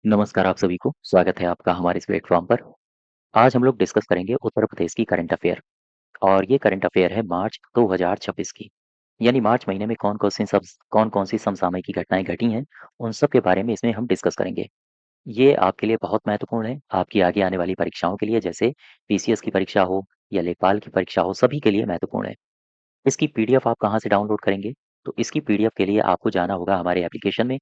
नमस्कार आप सभी को, स्वागत है आपका हमारे इस प्लेटफ़ॉर्म पर। आज हम लोग डिस्कस करेंगे उत्तर प्रदेश की करंट अफ़ेयर और ये करंट अफ़ेयर है मार्च 2026 की। यानी मार्च महीने में कौन-कौन सी समसामयिक की घटनाएँ घटी हैं, उन सब के बारे में इसमें हम डिस्कस करेंगे। ये आपके लिए बहुत महत्वपूर्ण है, आपकी आगे आने वाली परीक्षाओं के लिए जैसे पीसीएस की परीक्षा हो या लेखपाल की परीक्षा हो, सभी के लिए महत्वपूर्ण है। इसकी पीडीएफ आप कहाँ से डाउनलोड करेंगे? तो इसकी पीडीएफ के लिए आपको जाना होगा हमारे एप्लीकेशन में।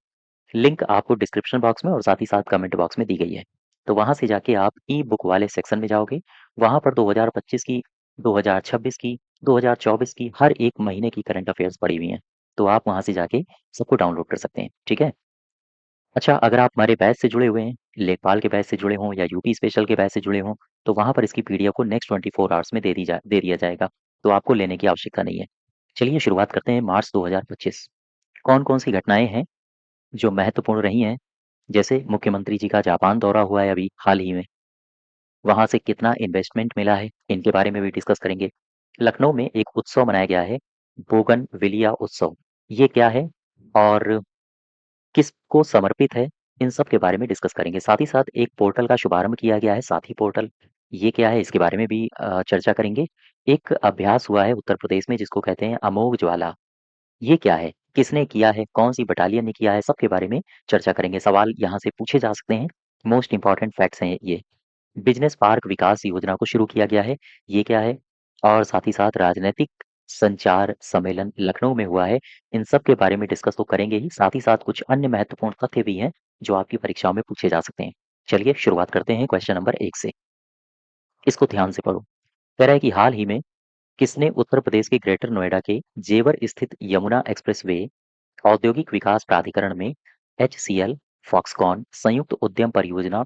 लिंक आपको डिस्क्रिप्शन बॉक्स में और साथ ही साथ कमेंट बॉक्स में दी गई है। तो वहाँ से जाके आप ई बुक वाले सेक्शन में जाओगे, वहाँ पर 2025 की, 2026 की, 2024 की हर एक महीने की करंट अफेयर्स पड़ी हुई हैं। तो आप वहाँ से जाके सबको डाउनलोड कर सकते हैं, ठीक है? अच्छा, अगर आप हमारे बैच से जुड़े हुए हैं, लेखपाल के बैच से जुड़े हों या यूपी स्पेशल के बैच से जुड़े हों, तो वहाँ पर इसकी पीडीएफ को नेक्स्ट 24 आवर्स में दे दिया जाएगा, तो आपको लेने की आवश्यकता नहीं है। चलिए शुरुआत करते हैं मार्च 2025। कौन-कौन सी घटनाएँ हैं जो महत्वपूर्ण रही हैं? जैसे मुख्यमंत्री जी का जापान दौरा हुआ है अभी हाल ही में, वहाँ से कितना इन्वेस्टमेंट मिला है, इनके बारे में भी डिस्कस करेंगे। लखनऊ में एक उत्सव मनाया गया है, बोगनविलिया उत्सव। ये क्या है और किसको समर्पित है, इन सब के बारे में डिस्कस करेंगे। साथ ही साथ एक पोर्टल का शुभारंभ किया गया है, साथी पोर्टल। ये क्या है, इसके बारे में भी चर्चा करेंगे। एक अभ्यास हुआ है उत्तर प्रदेश में जिसको कहते हैं अमोघ ज्वाला। ये क्या है? किसने किया है? कौन-सी बटालियन ने किया है? सबके बारे में चर्चा करेंगे। सवाल यहाँ से पूछे जा सकते हैं। मोस्ट इम्पोर्टेंट फैक्ट्स हैं ये। बिज़नेस पार्क विकास योजना को शुरू किया गया है, ये क्या है? और साथ ही साथ राजनैतिक संचार सम्मेलन लखनऊ में हुआ है। इन सब के बारे में डिस्कस तो करेंगे ही, साथ ही साथ कुछ अन्य महत्वपूर्ण तथ्य भी हैं, जो आपकी परीक्षाओं में पूछे जा सकते हैं। चलिए शुरुआत करते हैं क्वेश्चन नंबर 1 से। इसको ध्यान से पढ़ो। कह रहा है कि हाल ही में किसने उत्तर प्रदेश के ग्रेटर नोएडा के जेवर स्थित यमुना एक्सप्रेसवे औद्योगिक विकास प्राधिकरण में एचसीएल, फॉक्सकॉन संयुक्त उद्यम परियोजना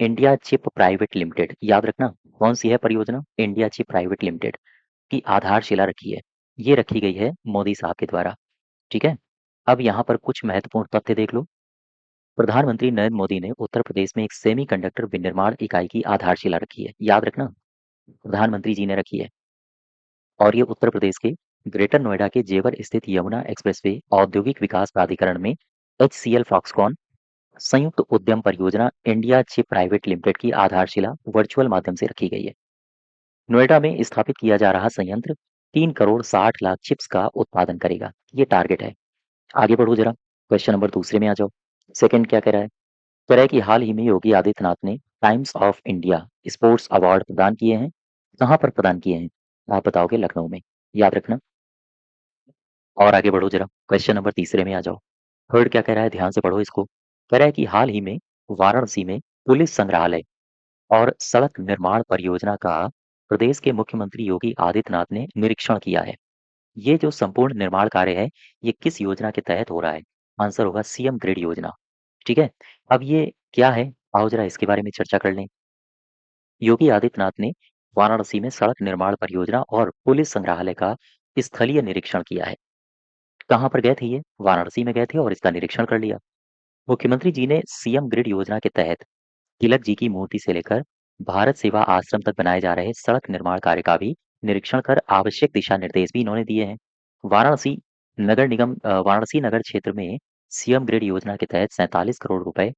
इंडिया चिप प्राइवेट लिमिटेड, याद रखना कौन सी है परियोजना, इंडिया चिप प्राइवेट लिमिटेड की आधारशिला रखी है। ये रखी गई है मोदी साहब के द्वारा, ठीक है। अब यहाँ पर कुछ महत्वपूर्ण तथ्य देख लो। प्रधानमंत्री नरेंद्र मोदी ने उत्तर प्रदेश में एक सेमीकंडक्टर विनिर्माण इकाई की आधारशिला रखी है, याद रखना प्रधानमंत्री जी ने रखी है। और ये उत्तर प्रदेश के ग्रेटर नोएडा के जेवर स्थित यमुना एक्सप्रेसवे औद्योगिक विकास प्राधिकरण में एचसीएल फॉक्सकॉन संयुक्त उद्यम परियोजना इंडिया चिप प्राइवेट लिमिटेड की आधारशिला वर्चुअल माध्यम से रखी गई है। नोएडा में स्थापित किया जा रहा संयंत्र 3 करोड़ 60 लाख चिप्स का उत्पादन करेगा, ये टारगेट है। आगे बढ़ो जरा, क्वेश्चन नंबर दूसरे में आ जाओ। सेकंड क्या कह रहा है? कह रहा है कि हाल ही में योगी आदित्यनाथ ने times of India sports award प्रदान किए हैं। कहाँ पर प्रदान किए हैं? आप बताओगे लखनऊ में, याद रखना। और आगे बढ़ो जरा, क्वेश्चन नंबर तीसरे में आ जाओ। थर्ड क्या कह रहा है, ध्यान से पढ़ो इसको। कह रहा है कि हाल ही में वाराणसी में पुलिस संग्रहालय और सड़क निर्माण परियोजना का प्रदेश के मुख्यमंत्री योगी आदित्यनाथ ने निरीक्षण किया है। ये जो संपूर्ण निर्माण कार्य है, ये किस योजना के तहत हो रहा है? आंसर होगा सीएम ग्रिड योजना, ठीक है। अब ये क्या है, आओ जरा इसके बारे में चर्चा कर लें। योगी आदित्यनाथ ने वाराणसी में सड़क निर्माण परियोजना और पुलिस संग्रहालय का स्थलीय निरीक्षण किया है। कहाँ पर गए थे ये? वाराणसी में गए थे और इसका निरीक्षण कर लिया। मुख्यमंत्री जी ने सीएम ग्रिड योजना के तहत तिलक जी की मूर्ति से लेकर भारत सेवा आश्रम तक बनाए जा रहे सड़क निर्माण कार्य का भी निरीक्षण कर आवश्यक दिशा निर्देश भी इन्होंने दिए हैं। वाराणसी वाराणसी नगर क्षेत्र में सीएम ग्रिड योजना के तहत 47 करोड़ रुपए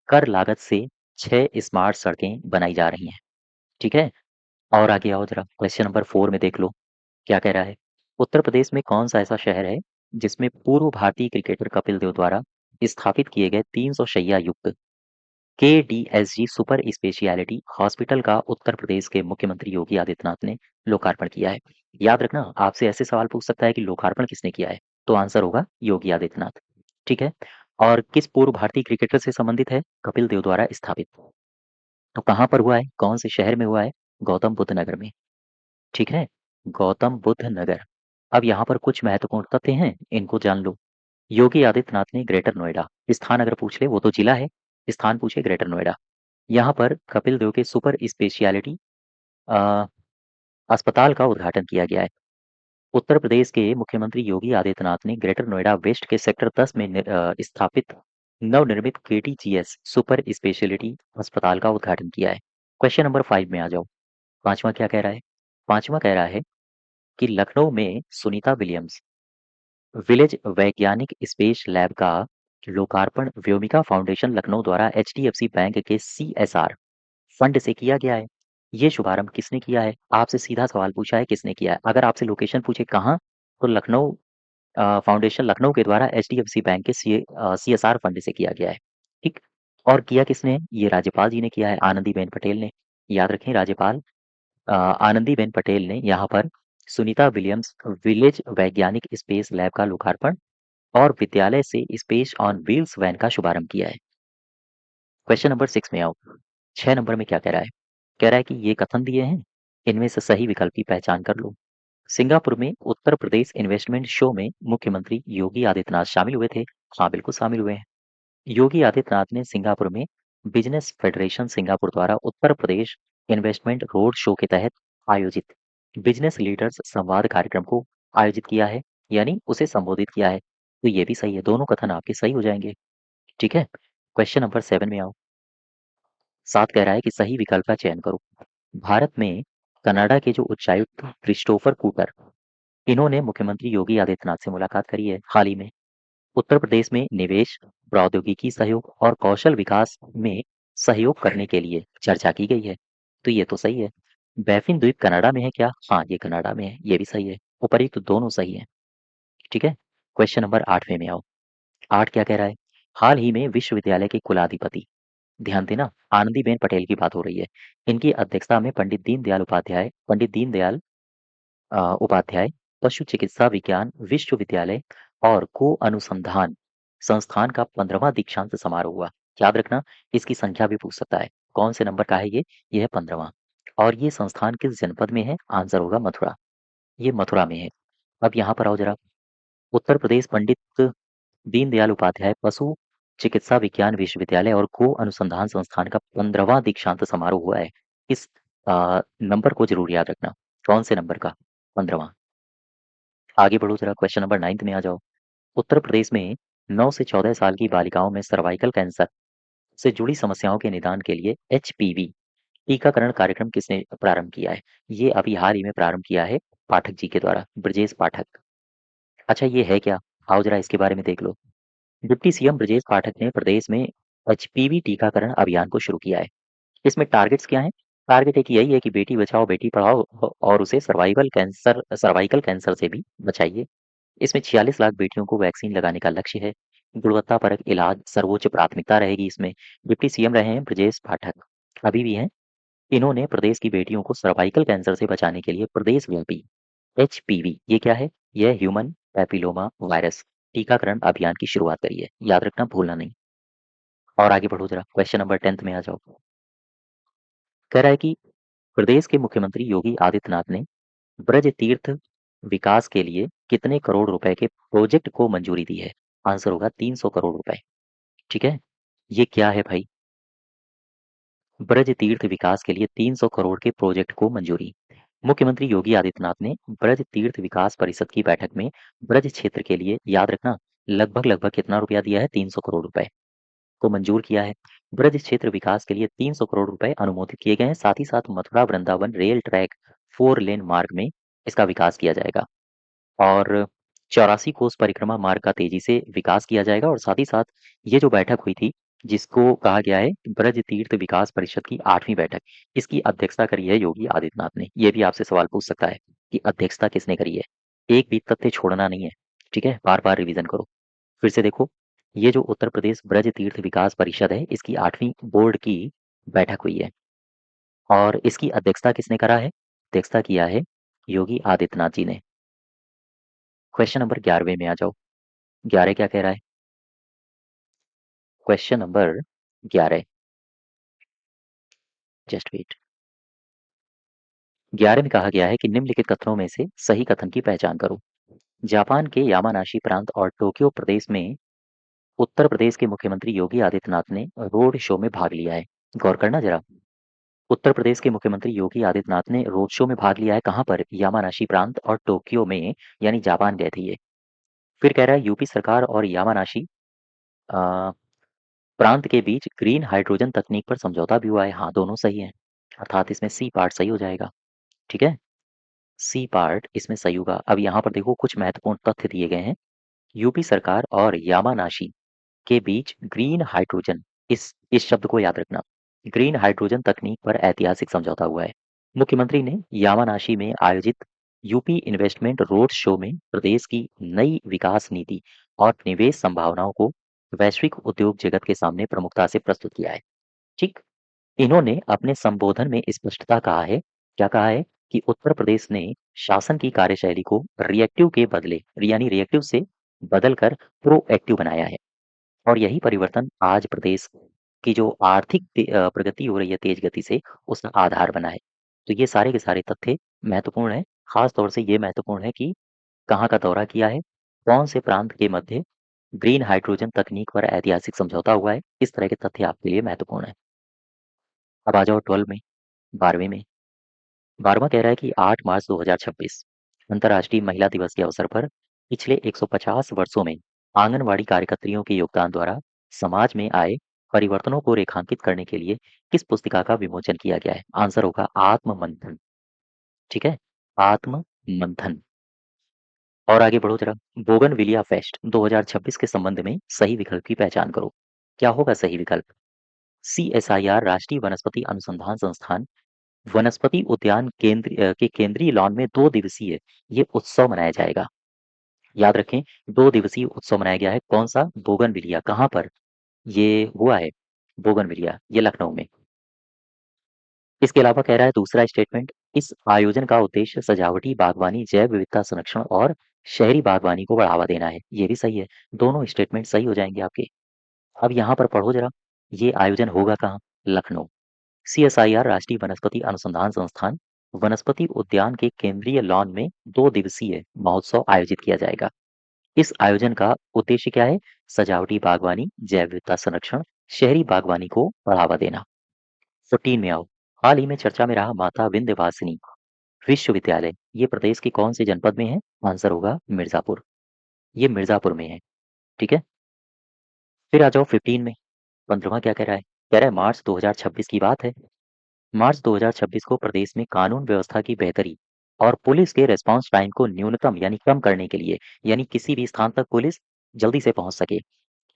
कर लागत से 6 स्मार्ट सड़कें बनाई जा रही हैं, ठीक है। और आगे आओ जरा, क्वेश्चन नंबर 4 में देख लो, क्या कह रहा है? उत्तर प्रदेश में कौन सा ऐसा शहर है जिसमें पूर्व भारतीय क्रिकेटर कपिल देव द्वारा स्थापित किए गए 300 शैय्या युक्त केडीएसजी सुपर स्पेशियलिटी हॉस्पिटल का उत्तर प्रदेश के मुख्यमंत्री योगी आदित्यनाथ ने लोकार्पण किया है? याद रखना, आपसे ऐसे सवाल पूछ सकता है कि लोकार्पण किसने किया है, तो आंसर होगा योगी आदित्यनाथ, ठीक है। और किस पूर्व भारतीय क्रिकेटर से संबंधित है? कपिल देव द्वारा स्थापित। तो कहाँ पर हुआ है, कौन से शहर में हुआ है? गौतम बुद्ध नगर में, ठीक है, गौतम बुद्ध नगर। अब यहाँ पर कुछ महत्वपूर्ण तथ्य हैं, इनको जान लो। योगी आदित्यनाथ ने ग्रेटर नोएडा, स्थान अगर पूछ ले वो तो जिला है, स्थान पूछे ग्रेटर नोएडा, यहाँ पर कपिल देव के सुपर स्पेशियलिटी अस्पताल का उद्घाटन किया गया है। उत्तर प्रदेश के मुख्यमंत्री योगी आदित्यनाथ ने ग्रेटर नोएडा वेस्ट के सेक्टर 10 में स्थापित नवनिर्मित केटीजीएस सुपर स्पेशलिटी अस्पताल का उद्घाटन किया है। क्वेश्चन नंबर 5 में आ जाओ। पांचवा क्या कह रहा है? पांचवा कह रहा है कि लखनऊ में सुनीता विलियम्स विलेज वैज्ञानिक स्पेस लैब का लोकार्पण व्योमिका फाउंडेशन लखनऊ द्वारा एचडीएफसी बैंक के सीएसआर फंड से किया गया है। ये शुभारंभ किसने किया है? आपसे सीधा सवाल पूछा है किसने किया है। अगर आपसे लोकेशन पूछे कहाँ, तो लखनऊ फाउंडेशन लखनऊ के द्वारा एचडीएफसी बैंक के सीएसआर फंड से किया गया है। ठीक। और किया किसने है? ये राज्यपाल जी ने किया है, आनंदीबेन पटेल ने। याद रखें, राज्यपाल आनंदीबेन पटेल ने यहाँ पर सुनीता विलियम्स विलेज वैज्ञानिक स्पेस लैब का लोकार्पण और विद्यालय से स्पेस ऑन व्हील्स वैन का शुभारंभ किया है। क्वेश्चन नंबर 6 में आओ। 6 नंबर में क्या कह रहा है? कह रहा है कि ये कथन दिए हैं, इनमें से सही विकल्प की पहचान कर लो। सिंगापुर में उत्तर प्रदेश इन्वेस्टमेंट शो में मुख्यमंत्री योगी आदित्यनाथ शामिल हुए थे। हाँ, बिल्कुल शामिल हुए हैं। योगी आदित्यनाथ ने सिंगापुर में बिजनेस फेडरेशन सिंगापुर द्वारा Uttar Pradesh investment road show के तहत आयोजित बिजनेस लीडर्स संवाद कार्यक्रम को आयोजित किया है, यानी उसे संबोधित किया है। तो ये भी सही है, दोनों कथन आपके सही हो जाएंगे। ठीक है। क्वेश्चन नंबर 7 में आओ। 7 कह रहा है कि सही विकल्प का चयन करो। भारत में कनाडा के जो उच्चायुक्त क्रिस्टोफर कूटर, इन्होंने मुख्यमंत्री योगी आदित्यनाथ से मुलाकात करी है हाल ही में। उत्तर प्रदेश में निवेश, प्रौद्योगिकी सहयोग और कौशल विकास में सहयोग करने के लिए चर्चा की गई है। तो ये तो सही है। बैफिन द्वीप कनाडा में है क्या? हाँ, ये कनाडा में है, ये भी सही है। उपयुक्त तो दोनों सही है। ठीक है। क्वेश्चन नंबर 8वें में आओ। 8 क्या कह रहा है? हाल ही में विश्वविद्यालय के कुलाधिपति, ध्यान देना, आनंदीबेन पटेल की बात हो रही है। इनकी अध्यक्षता में पंडित दीनदयाल उपाध्याय पशु चिकित्सा विज्ञान विश्वविद्यालय और को अनुसंधान संस्थान का 15वां दीक्षांत समारोह हुआ। याद रखना, इसकी संख्या भी पूछ सकता है। कौन से नंबर का है ये? है 15वां। और ये संस्थान किस जनपद में है? आंसर होगा मथुरा। ये मथुरा में है। अब यहाँ पर आओ जरा। उत्तर प्रदेश पंडित दीनदयाल उपाध्याय पशु चिकित्सा विज्ञान विश्वविद्यालय और गो अनुसंधान संस्थान का 15वां दीक्षांत समारोह हुआ है। इस नंबर को जरूर याद रखना। कौन से नंबर का? 15वां। आगे बढ़ो जरा, क्वेश्चन नंबर 9 में आ जाओ। उत्तर प्रदेश में 9 से 14 साल की बालिकाओं में सर्वाइकल कैंसर से जुड़ी समस्याओं के निदान के लिए एचपीवी टीकाकरण कार्यक्रम किसने प्रारंभ किया है? ये अभी हाल ही में प्रारंभ किया है, पाठक जी के द्वारा, ब्रजेश पाठक। अच्छा, ये है क्या? आओ जरा इसके बारे में देख लो। डिप्टी सीएम ब्रजेश पाठक ने प्रदेश में एचपीवी टीकाकरण अभियान को शुरू किया है। इसमें टारगेट्स क्या हैं? टारगेट एक यही है कि बेटी बचाओ बेटी पढ़ाओ और उसे सर्वाइकल कैंसर से भी बचाइए। इसमें 46 लाख बेटियों को वैक्सीन लगाने का लक्ष्य है। गुणवत्तापरक इलाज सर्वोच्च प्राथमिकता रहेगी इसमें। डिप्टी सीएम रहे हैं ब्रजेश पाठक, अभी भी हैं। इन्होंने प्रदेश की बेटियों को सर्वाइकल कैंसर से बचाने के लिए प्रदेशव्यापी एचपीवी, ये क्या है? यह ह्यूमन पैपिलोमा वायरस टीकाकरण अभियान की शुरुआत करी है। याद रखना, भूलना नहीं। और आगे बढ़ो जरा, क्वेश्चन नंबर 10 में आ जाओ। कह रहा है कि प्रदेश के मुख्यमंत्री योगी आदित्यनाथ ने ब्रज तीर्थ विकास के लिए कितने करोड़ रुपए के प्रोजेक्ट को मंजूरी दी है? आंसर होगा 300 करोड़ रुपए। ठीक है। ये क्या है भाई? ब्रज तीर्थ विकास के लिए 300 करोड़ के प्रोजेक्ट को मंजूरी। मुख्यमंत्री योगी आदित्यनाथ ने ब्रज तीर्थ विकास परिषद की बैठक में ब्रज क्षेत्र के लिए, याद रखना, लगभग लगभग कितना रुपया दिया है? 300 करोड़ रुपए को मंजूर किया है। ब्रज क्षेत्र विकास के लिए 300 करोड़ रुपए अनुमोदित किए गए हैं। साथ ही साथ मथुरा वृंदावन रेल ट्रैक 4 लेन मार्ग में इसका विकास किया जाएगा। और 84 कोस परिक्रमा मार्ग का तेजी से विकास किया जाएगा। और साथ ही साथ ये जो बैठक हुई थी, जिसको कहा गया है ब्रज तीर्थ विकास परिषद की 8वीं बैठक, इसकी अध्यक्षता करी है योगी आदित्यनाथ ने। ये भी आपसे सवाल पूछ सकता है कि अध्यक्षता किसने करी है। एक भी तथ्य छोड़ना नहीं है। ठीक है, बार बार रिवीजन करो। फिर से देखो, ये जो उत्तर प्रदेश ब्रज तीर्थ विकास परिषद है, इसकी 8वीं बोर्ड की बैठक हुई है। और इसकी अध्यक्षता किसने करा है? अध्यक्षता किया है योगी आदित्यनाथ जी ने। क्वेश्चन नंबर 11वें में आ जाओ। 11 क्या कह रहा है? Question number 11, just wait. 11 में कहा गया है कि निम्नलिखित कथनों में से सही कथन की पहचान करो। जापान के यामानाशी प्रांत और टोक्यो प्रदेश में उत्तर प्रदेश के मुख्यमंत्री योगी आदित्यनाथ ने रोड शो में भाग लिया है। गौर करना जरा। उत्तर प्रदेश के मुख्यमंत्री योगी आदित्यनाथ ने रोड शो में भाग लिया है। कहाँ पर? यामानाशी प्रांत और टोक्यो में, यानी जापान गए थे ये। फिर कह रहा है यूपी सरकार और यामानाशी अ, प्रांत के बीच ग्रीन हाइड्रोजन तकनीक पर समझौता भी हुआ है। हाँ, दोनों सही है। अर्थात इसमें सी पार्ट सही हो जाएगा। ठीक है, सी पार्ट इसमें सही होगा। अब यहाँ पर देखो, कुछ महत्वपूर्ण तथ्य दिए गए हैं। यूपी सरकार और यामानाशी के बीच ग्रीन हाइड्रोजन, इस शब्द को याद रखना, ग्रीन हाइड्रोजन तकनीक पर ऐतिहासिक समझौता हुआ है। मुख्यमंत्री ने यामानाशी में आयोजित यूपी इन्वेस्टमेंट रोड शो में प्रदेश की नई विकास नीति और निवेश संभावनाओं को वैश्विक उद्योग जगत के सामने प्रमुखता से प्रस्तुत किया है। ठीक, इन्होंने अपने संबोधन में स्पष्टता कहा है, क्या कहा है कि उत्तर प्रदेश ने शासन की कार्यशैली को रिएक्टिव के बदले यानी रिएक्टिव से बदलकर प्रोएक्टिव बनाया है और यही परिवर्तन आज प्रदेश की जो आर्थिक प्रगति हो रही है तेज गति से, उसका आधार बना है। तो ये सारे के सारे तथ्य महत्वपूर्ण हैं। खास तौर से ये महत्वपूर्ण है कि कहाँ का दौरा किया है, कौन से प्रांत के मध्य ग्रीन हाइड्रोजन तकनीक पर ऐतिहासिक समझौता हुआ है। इस तरह के तथ्य आपके लिए महत्वपूर्ण है। अब आ जाओ 12 में, 12वें में। 12वां कह रहा है कि 8 मार्च 2026 अंतर्राष्ट्रीय महिला दिवस के अवसर पर पिछले 150 वर्षों में आंगनवाड़ी कार्यकर्तियों के योगदान द्वारा समाज में आए परिवर्तनों को रेखांकित करने के लिए किस पुस्तिका का विमोचन किया गया है? आंसर होगा आत्म मंथन। ठीक है, आत्म मंथन। और आगे बढ़ो जरा। बोगनविलिया फेस्ट 2026 के संबंध में सही विकल्प की पहचान करो। क्या होगा सही विकल्प? CSIR राष्ट्रीय वनस्पति अनुसंधान संस्थान वनस्पति उद्यान के केंद्रीय लॉन में 2 दिवसीय ये उत्सव मनाया जाएगा। याद रखें, 2 दिवसीय उत्सव मनाया गया है। कौन-सा? बोगनविलिया। कहाँ पर? ये हुआ है बोगनविलिया, ये लखनऊ में। इसके अलावा कह रहा है दूसरा स्टेटमेंट, इस आयोजन का उद्देश्य सजावटी बागवानी, जैव विविधता संरक्षण और शहरी बागवानी को बढ़ावा देना है। ये भी सही है। दोनों स्टेटमेंट सही हो जाएंगे आपके। अब यहाँ पर पढ़ो जरा, ये आयोजन होगा कहाँ? लखनऊ। CSIR राष्ट्रीय वनस्पति अनुसंधान संस्थान वनस्पति उद्यान के केंद्रीय लॉन में 2 दिवसीय महोत्सव आयोजित किया जाएगा। इस आयोजन का उद्देश्य क्या है? सजावटी बागवानी, जैव विविधता संरक्षण, शहरी बागवानी को बढ़ावा देना। 14 में आओ। हाल ही में चर्चा में रहा माता विंध्यवासिनी विश्वविद्यालय, ये प्रदेश के कौन से जनपद में है? आंसर होगा मिर्जापुर। ये मिर्जापुर में है। ठीक है, फिर आ जाओ 15 में। 15वां क्या कह रहा है? कह रहा है मार्च 2026 की बात है। मार्च 2026 को प्रदेश में कानून व्यवस्था की बेहतरी और पुलिस के रिस्पांस टाइम को न्यूनतम यानी कम करने के लिए, यानी किसी भी स्थान तक पुलिस जल्दी से पहुंच सके,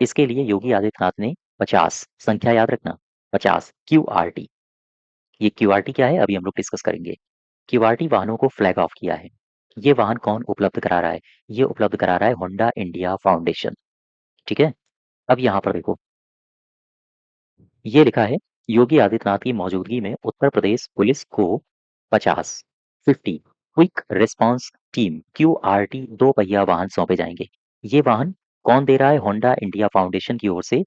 इसके लिए योगी आदित्यनाथ ने 50, संख्या याद रखना, 50 QRT, ये QRT क्या है अभी हम लोग डिस्कस करेंगे। QRT वाहनों को फ्लैग ऑफ किया है। ये वाहन कौन उपलब्ध करा रहा है? ये उपलब्ध करा रहा है होंडा इंडिया फाउंडेशन। ठीक है, अब यहाँ पर देखो, ये लिखा है योगी आदित्यनाथ की मौजूदगी में उत्तर प्रदेश पुलिस को 50 क्विक रिस्पांस टीम QRT 2 पहिया वाहन सौंपे जाएंगे। ये वाहन कौन दे रहा है? होंडा इंडिया फाउंडेशन की ओर से।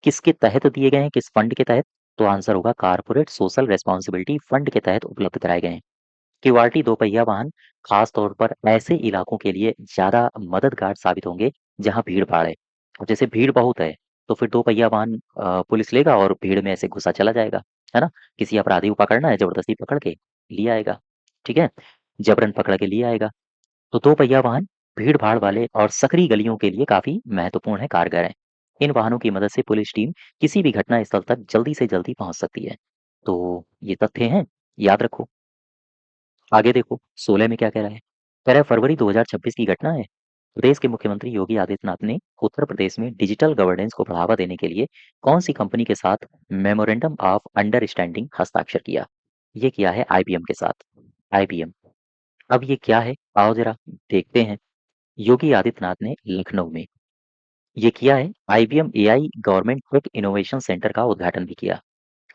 किसके तहत दिए गए हैं? किस फंड के तहत? तो आंसर होगा कारपोरेट सोशल रेस्पॉन्सिबिलिटी फंड के तहत उपलब्ध कराए गए हैं। क्यूआरटी दोपहिया वाहन खास तौर पर ऐसे इलाकों के लिए ज़्यादा मददगार साबित होंगे जहाँ भीड़-भाड़ है। अब जैसे भीड़ बहुत है, तो फिर दोपहिया वाहन पुलिस लेगा और भीड़ में ऐसे घुसा चला जाएगा, है ना? किसी अपराधी को पकड़ना है, ज़बरदस्ती पकड़ के ले आएगा, ठीक है? जबरन पकड़ के ले आएगा। तो दोपहिया वाहन भीड़-भाड़ वाले और सकरी गलियों के लिए काफ़ी महत्वपूर्ण है, कारगर है। इन वाहनों की मदद से पुलिस टीम किसी भी घटना स्थल तक जल्दी से जल्दी पहुँच सकती है। तो ये तथ्य हैं, याद रखो। आगे देखो 16 में क्या कह रहा है? कह रहा है फरवरी 2026 की घटना है। प्रदेश के मुख्यमंत्री योगी आदित्यनाथ ने उत्तर प्रदेश में डिजिटल गवर्नेंस को बढ़ावा देने के लिए कौन सी कंपनी के साथ मेमोरेंडम ऑफ अंडरस्टैंडिंग हस्ताक्षर किया? ये किया है IBM के साथ। IBM। अब ये क्या है? आओ जरा देखते हैं। योगी आदित्यनाथ ने लखनऊ में ये किया है। IBM AI government tech innovation centre का उद्घाटन भी किया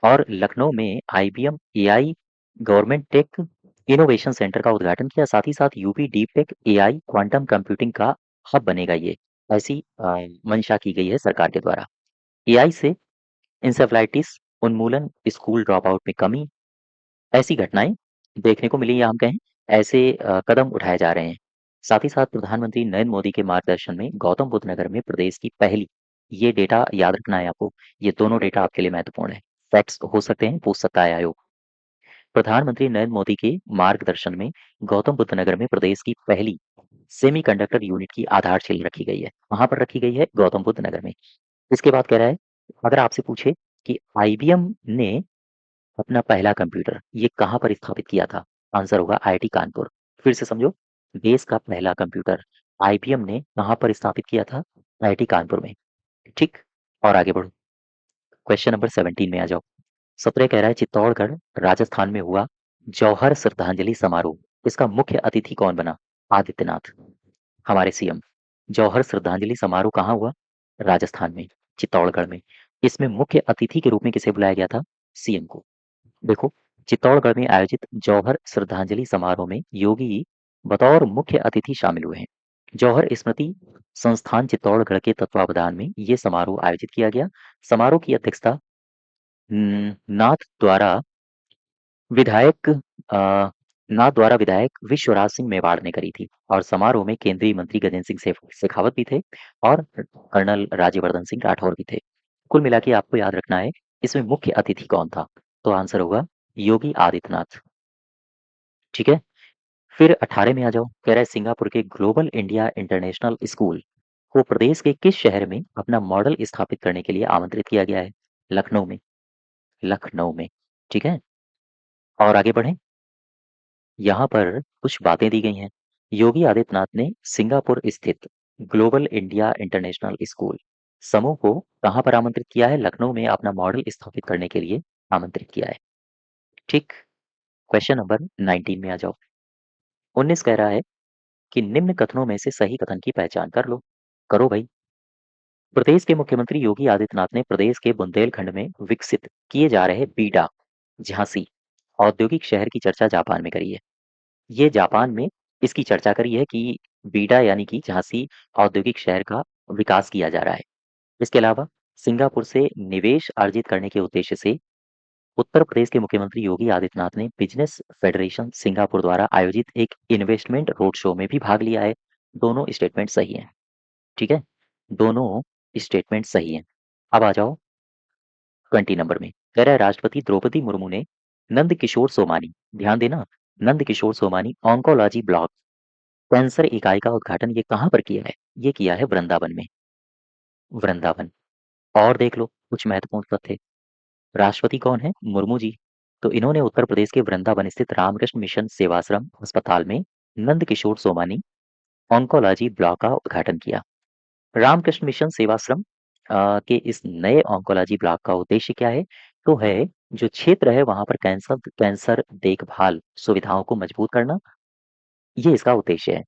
और लखनऊ में IBM AI government tech innovation centre का उद्घाटन किया। साथ ही साथ UP deep tech AI quantum computing का हब बनेगा ये। ऐसी मंशा की गई है सरकार के द्वारा। AI से इंसेफ्लाइटिस उन्मूलन, स्कूल ड्रॉप आउट में कमी, ऐसी घटनाएं देखने को मिली या हम कहें ऐसे कदम उठाए जा रहे हैं। साथ ही साथ प्रधानमंत्री नरेंद्र मोदी के मार्गदर्शन में गौतम बुद्ध नगर में प्रदेश की पहली, ये डेटा याद रखना है आपको, ये दोनों डेटा आपके लिए महत्वपूर्ण है। फैक्ट्स हो सकते हैं, पूछ सकता है आयोग। प्रधानमंत्री नरेंद्र मोदी के मार्गदर्शन में गौतम बुद्ध नगर में प्रदेश की पहली सेमीकंडक्टर यूनिट की आधारशिला रखी गई है। कहाँ पर रखी गई है? गौतम बुद्ध नगर में। इसके बाद कह रहा है, अगर आपसे पूछे कि IBM ने अपना पहला कंप्यूटर ये कहाँ पर स्थापित किया था? आंसर होगा IIT कानपुर। फिर से समझो, देश का पहला कंप्यूटर IBM ने कहाँ पर स्थापित किया था? IIT कानपुर में। ठीक, और आगे बढ़ो, क्वेश्चन नंबर 17 में आ जाओ। 17 कह रहा है चित्तौड़गढ़ राजस्थान में हुआ जौहर श्रद्धांजलि समारोह, इसका मुख्य अतिथि कौन बना? आदित्यनाथ, हमारे सीएम। जौहर श्रद्धांजलि समारोह कहाँ हुआ? राजस्थान में, चित्तौड़गढ़ में। इसमें मुख्य अतिथि के रूप में किसे बुलाया गया था? सीएम को। देखो, चित्तौड़गढ़ में आयोजित जौहर श्रद्धांजलि समारोह में योगी बतौर मुख्य अतिथि शामिल हुए हैं। जौहर स्मृति संस्थान चित्तौड़गढ़ के तत्वावधान में ये समारोह आयोजित किया गया। समारोह की अध्यक्षता नाथ द्वारा विधायक नाथ द्वारा विधायक विश्वराज सिंह मेवाड़ ने करी थी, और समारोह में केंद्रीय मंत्री गजेंद्र सिंह शेखावत भी थे, और कर्नल राज्यवर्धन सिंह राठौर भी थे। कुल मिला के आपको याद रखना है इसमें मुख्य अतिथि कौन था, तो आंसर होगा योगी आदित्यनाथ। ठीक है, फिर 18 में आ जाओ। कह रहा है सिंगापुर के ग्लोबल इंडिया इंटरनेशनल स्कूल को प्रदेश के किस शहर में अपना मॉडल स्थापित करने के लिए आमंत्रित किया गया है? लखनऊ में, लखनऊ में। ठीक है, और आगे बढ़ें। यहाँ पर कुछ बातें दी गई हैं। योगी आदित्यनाथ ने सिंगापुर स्थित ग्लोबल इंडिया इंटरनेशनल स्कूल समूह को कहाँ पर आमंत्रित किया है? लखनऊ में अपना मॉडल स्थापित करने के लिए आमंत्रित किया है। ठीक, क्वेश्चन नंबर 19 में आ जाओ। 19 कह रहा है कि निम्न कथनों में से सही कथन की पहचान कर लो। करो भाई। प्रदेश के मुख्यमंत्री योगी आदित्यनाथ ने प्रदेश के बुंदेलखंड में विकसित किए जा रहे बीडा झांसी औद्योगिक शहर की चर्चा जापान में करी है। ये जापान में इसकी चर्चा करी है कि बीडा यानी कि झांसी औद्योगिक शहर का विकास किया जा रहा है। इसके अलावा सिंगापुर से निवेश अर्जित करने के उद्देश्य से उत्तर प्रदेश के मुख्यमंत्री योगी आदित्यनाथ ने बिजनेस फेडरेशन सिंगापुर द्वारा आयोजित एक इन्वेस्टमेंट रोड शो में भी भाग लिया है। दोनों स्टेटमेंट सही हैं। ठीक है, दोनों स्टेटमेंट सही हैं। अब आ जाओ 20 नंबर में। कह रहा है राष्ट्रपति द्रौपदी मुर्मू ने नंद किशोर सोमानी, ध्यान देना, Nand Kishore Somani oncology block cancer इकाई का उद्घाटन ये कहाँ पर किया है? ये किया है वृंदावन में, वृंदावन। और देख लो कुछ महत्वपूर्ण तथ्य। राष्ट्रपति कौन है? मुर्मू जी। तो इन्होंने उत्तर प्रदेश के वृंदावन स्थित रामकृष्ण मिशन सेवाश्रम अस्पताल में नंद किशोर सोमानी ऑन्कोलॉजी ब्लॉक का उद्घाटन किया। रामकृष्ण मिशन सेवाश्रम के इस नए ऑन्कोलॉजी ब्लॉक का उद्देश्य क्या है? तो है जो क्षेत्र है वहां पर कैंसर कैंसर देखभाल सुविधाओं को मजबूत करना, ये इसका उद्देश्य है।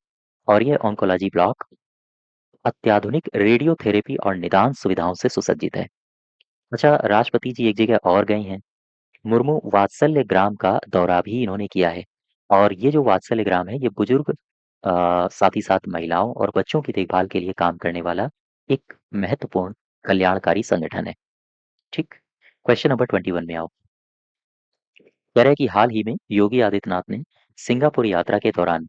और ये ऑन्कोलॉजी ब्लॉक अत्याधुनिक रेडियोथेरेपी और निदान सुविधाओं से सुसज्जित है। अच्छा, राष्ट्रपति जी एक जगह और गए हैं। मुर्मू वात्सल्य ग्राम का दौरा भी इन्होंने किया है, और ये जो वात्सल्य ग्राम है ये बुजुर्ग साथ ही साथ महिलाओं और बच्चों की देखभाल के लिए काम करने वाला एक महत्वपूर्ण कल्याणकारी संगठन है। ठीक, क्वेश्चन नंबर 21 में आओ। कह रहा है कि हाल ही में योगी आदित्यनाथ ने सिंगापुर यात्रा के दौरान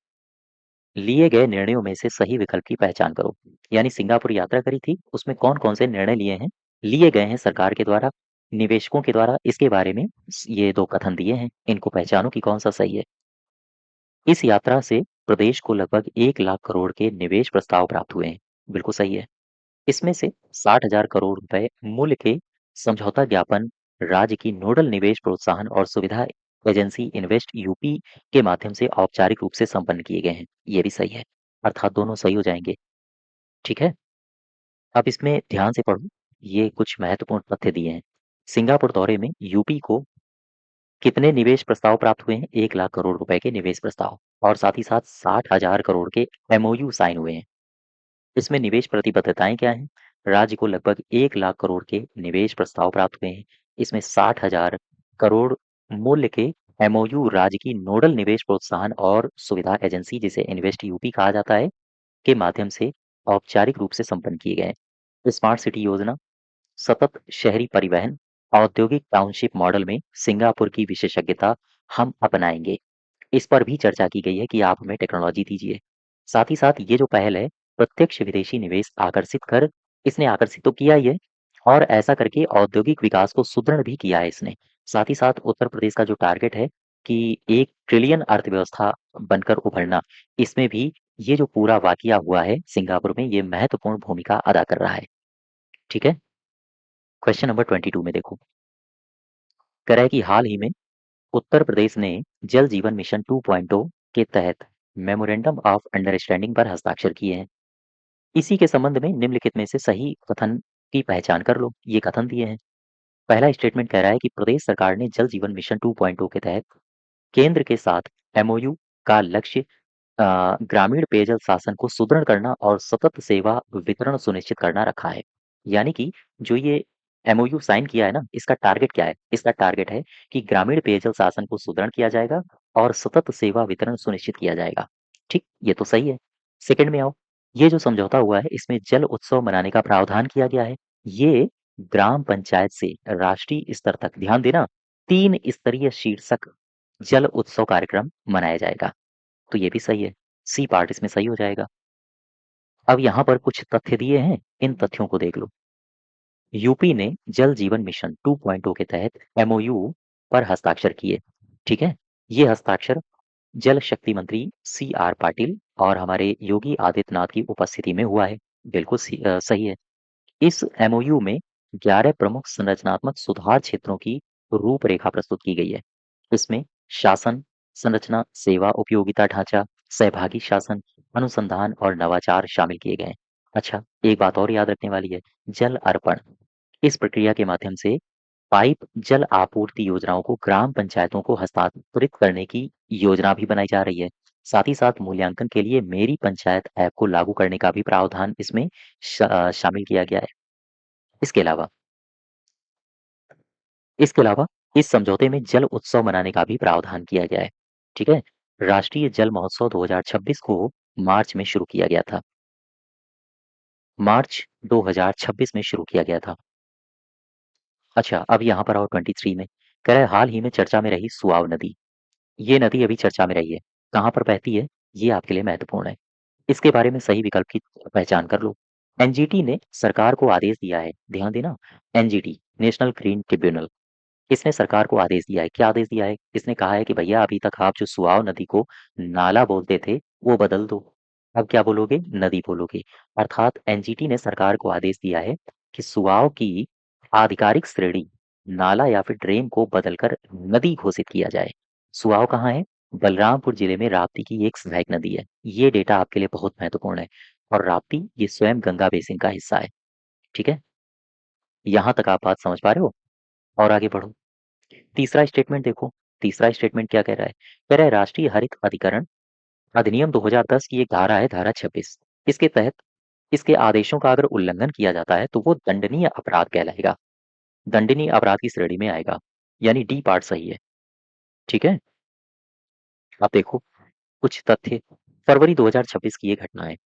लिए गए निर्णयों में से सही विकल्प की पहचान करो। यानी सिंगापुर यात्रा करी थी, उसमें कौन-कौन से निर्णय लिए गए हैं सरकार के द्वारा, निवेशकों के द्वारा, इसके बारे में ये 2 कथन दिए हैं। इनको पहचानो कि कौन-सा सही है। इस यात्रा से प्रदेश को लगभग 1 लाख करोड़ के निवेश प्रस्ताव प्राप्त हुए हैं। बिल्कुल सही है। इसमें से 60,000 करोड़ रुपए मूल्य के समझौता ज्ञापन राज्य की नोडल निवेश प्रोत्साहन और सुविधा एजेंसी इन्वेस्ट यूपी के माध्यम से औपचारिक रूप से संपन्न किए गए हैं। ये भी सही है, अर्थात दोनों सही हो जाएंगे। ठीक है, अब इसमें ध्यान से पढ़ो, ये कुछ महत्वपूर्ण तथ्य दिए हैं। सिंगापुर दौरे में यूपी को कितने निवेश प्रस्ताव प्राप्त हुए हैं? 1 लाख करोड़ रुपए के निवेश प्रस्ताव, और साथ ही साथ 60,000 करोड़ के एमओयू साइन हुए हैं। इसमें निवेश प्रतिबद्धताएं क्या हैं? राज्य को लगभग 1 लाख करोड़ के निवेश प्रस्ताव प्राप्त हुए हैं। इसमें 60,000 करोड़ मूल्य के एमओयू राज्य की नोडल निवेश प्रोत्साहन और सुविधा एजेंसी, जिसे इन्वेस्ट यूपी कहा जाता है, के माध्यम से औपचारिक रूप से संपन्न किए गए हैं। स्मार्ट सिटी योजना, सतत शहरी परिवहन, औद्योगिक टाउनशिप मॉडल में सिंगापुर की विशेषज्ञता हम अपनाएंगे। इस पर भी चर्चा की गई है कि आप हमें टेक्नोलॉजी दीजिए। साथ ही साथ ये जो पहल है, प्रत्यक्ष विदेशी निवेश आकर्षित कर इसने आकर्षित तो किया ही है, और ऐसा करके औद्योगिक विकास को सुदृढ़ भी किया है इसने। साथ ही साथ उत्तर प्रदेश का जो टारगेट है कि 1 ट्रिलियन अर्थव्यवस्था बनकर उभरना, इसमें भी ये जो पूरा वाकया हुआ है सिंगापुर में, ये महत्वपूर्ण भूमिका अदा कर रहा है। ठीक है? क्वेश्चन नंबर 22 में देखो। कह रहा है कि हाल ही में उत्तर प्रदेश ने जल जीवन मिशन 2.0 के तहत मेमोरेंडम ऑफ अंडरस्टैंडिंग पर हस्ताक्षर किए हैं। इसी के संबंध में निम्नलिखित में से सही कथन की पहचान कर लो। ये कथन दिए हैं। पहला स्टेटमेंट कह रहा है कि प्रदेश सरकार ने जल जीवन मिशन 2.0 के तहत केंद्र के साथ एमओयू का लक्ष्य ग्रामीण पेयजल शासन को सुदृढ़ करना और सतत सेवा वितरण सुनिश्चित करना रखा है। यानी कि जो ये एमओयू साइन किया है ना, इसका टारगेट क्या है? इसका टारगेट है कि ग्रामीण पेयजल शासन को सुदृढ़ किया जाएगा और सतत सेवा वितरण सुनिश्चित किया जाएगा। ठीक, ये तो सही है। सेकंड में आओ, ये जो समझौता हुआ है इसमें जल उत्सव मनाने का प्रावधान किया गया है। ये ग्राम पंचायत से राष्ट्रीय स्तर तक, ध्यान देना, 3 स्तरीय शीर्षक जल उत्सव कार्यक्रम मनाया जाएगा। तो ये भी सही है। सी पार्ट इसमें सही हो जाएगा। अब यहाँ पर कुछ तथ्य दिए हैं, इन तथ्यों को देख लो। यूपी ने जल जीवन मिशन 2.0 के तहत एमओयू पर हस्ताक्षर किए। ठीक है, ये हस्ताक्षर जल शक्ति मंत्री सी आर पाटिल और हमारे योगी आदित्यनाथ की उपस्थिति में हुआ है। बिल्कुल सही है। इस एमओयू में 11 प्रमुख संरचनात्मक सुधार क्षेत्रों की रूपरेखा प्रस्तुत की गई है। इसमें शासन, संरचना, सेवा उपयोगिता ढांचा, सहभागी शासन, अनुसंधान और नवाचार शामिल किए गए हैं। अच्छा, एक बात और याद रखने वाली है, जल अर्पण। इस प्रक्रिया के माध्यम से पाइप जल आपूर्ति योजनाओं को ग्राम पंचायतों को हस्तांतरित करने की योजना भी बनाई जा रही है। साथ ही साथ मूल्यांकन के लिए मेरी पंचायत ऐप को लागू करने का भी प्रावधान इसमें शामिल किया गया है। इसके अलावा इसके अलावा इस समझौते में जल उत्सव मनाने का भी प्रावधान किया गया है। ठीक है, राष्ट्रीय जल महोत्सव 2026 को मार्च में शुरू किया गया था। मार्च 2026 में शुरू किया गया था। अच्छा, अब यहाँ पर आओ 23 में। कह रहा है हाल ही में चर्चा में रही सुआव नदी। ये नदी अभी चर्चा में रही है। कहाँ पर बहती है? ये आपके लिए महत्वपूर्ण है। इसके बारे में सही विकल्प की पहचान कर लो। एनजीटी ने सरकार को आदेश दिया है, ध्यान देना, एनजीटी, नेशनल ग्रीन ट्रिब्यूनल, इसने सरकार को आदेश दिया है। क्या आदेश दिया है? इसने कहा है कि भैया अभी तक आप जो सुआव नदी को नाला बोलते थे, वो बदल दो। अब क्या बोलोगे? नदी बोलोगे। अर्थात एनजीटी ने सरकार को आदेश दिया है कि सुआव की आधिकारिक श्रेणी नाला या फिर ड्रेन को बदलकर नदी घोषित किया जाए। सुआव कहाँ है? बलरामपुर जिले में राप्ती की एक सहायक नदी है। ये डेटा आपके लिए बहुत महत्वपूर्ण है। और राप्ती ये स्वयं गंगा बेसिन का हिस्सा है। ठीक है, यहाँ तक आप बात समझ पा रहे हो? और आगे बढ़ो। तीसरा स्टेटमेंट देखो। तीसरा स्टेटमेंट क्या कह रहा है? कह रहा है राष्ट्रीय हरित अधिकरण अधिनियम 2010 की एक धारा है, धारा 26। इसके तहत इसके आदेशों का अगर उल्लंघन किया जाता है तो वो दंडनीय अपराध कहलाएगा, दंडनीय अपराध की श्रेणी में आएगा। यानी डी पार्ट सही है। ठीक है, अब देखो कुछ तथ्य। फरवरी 2026 की ये घटना है।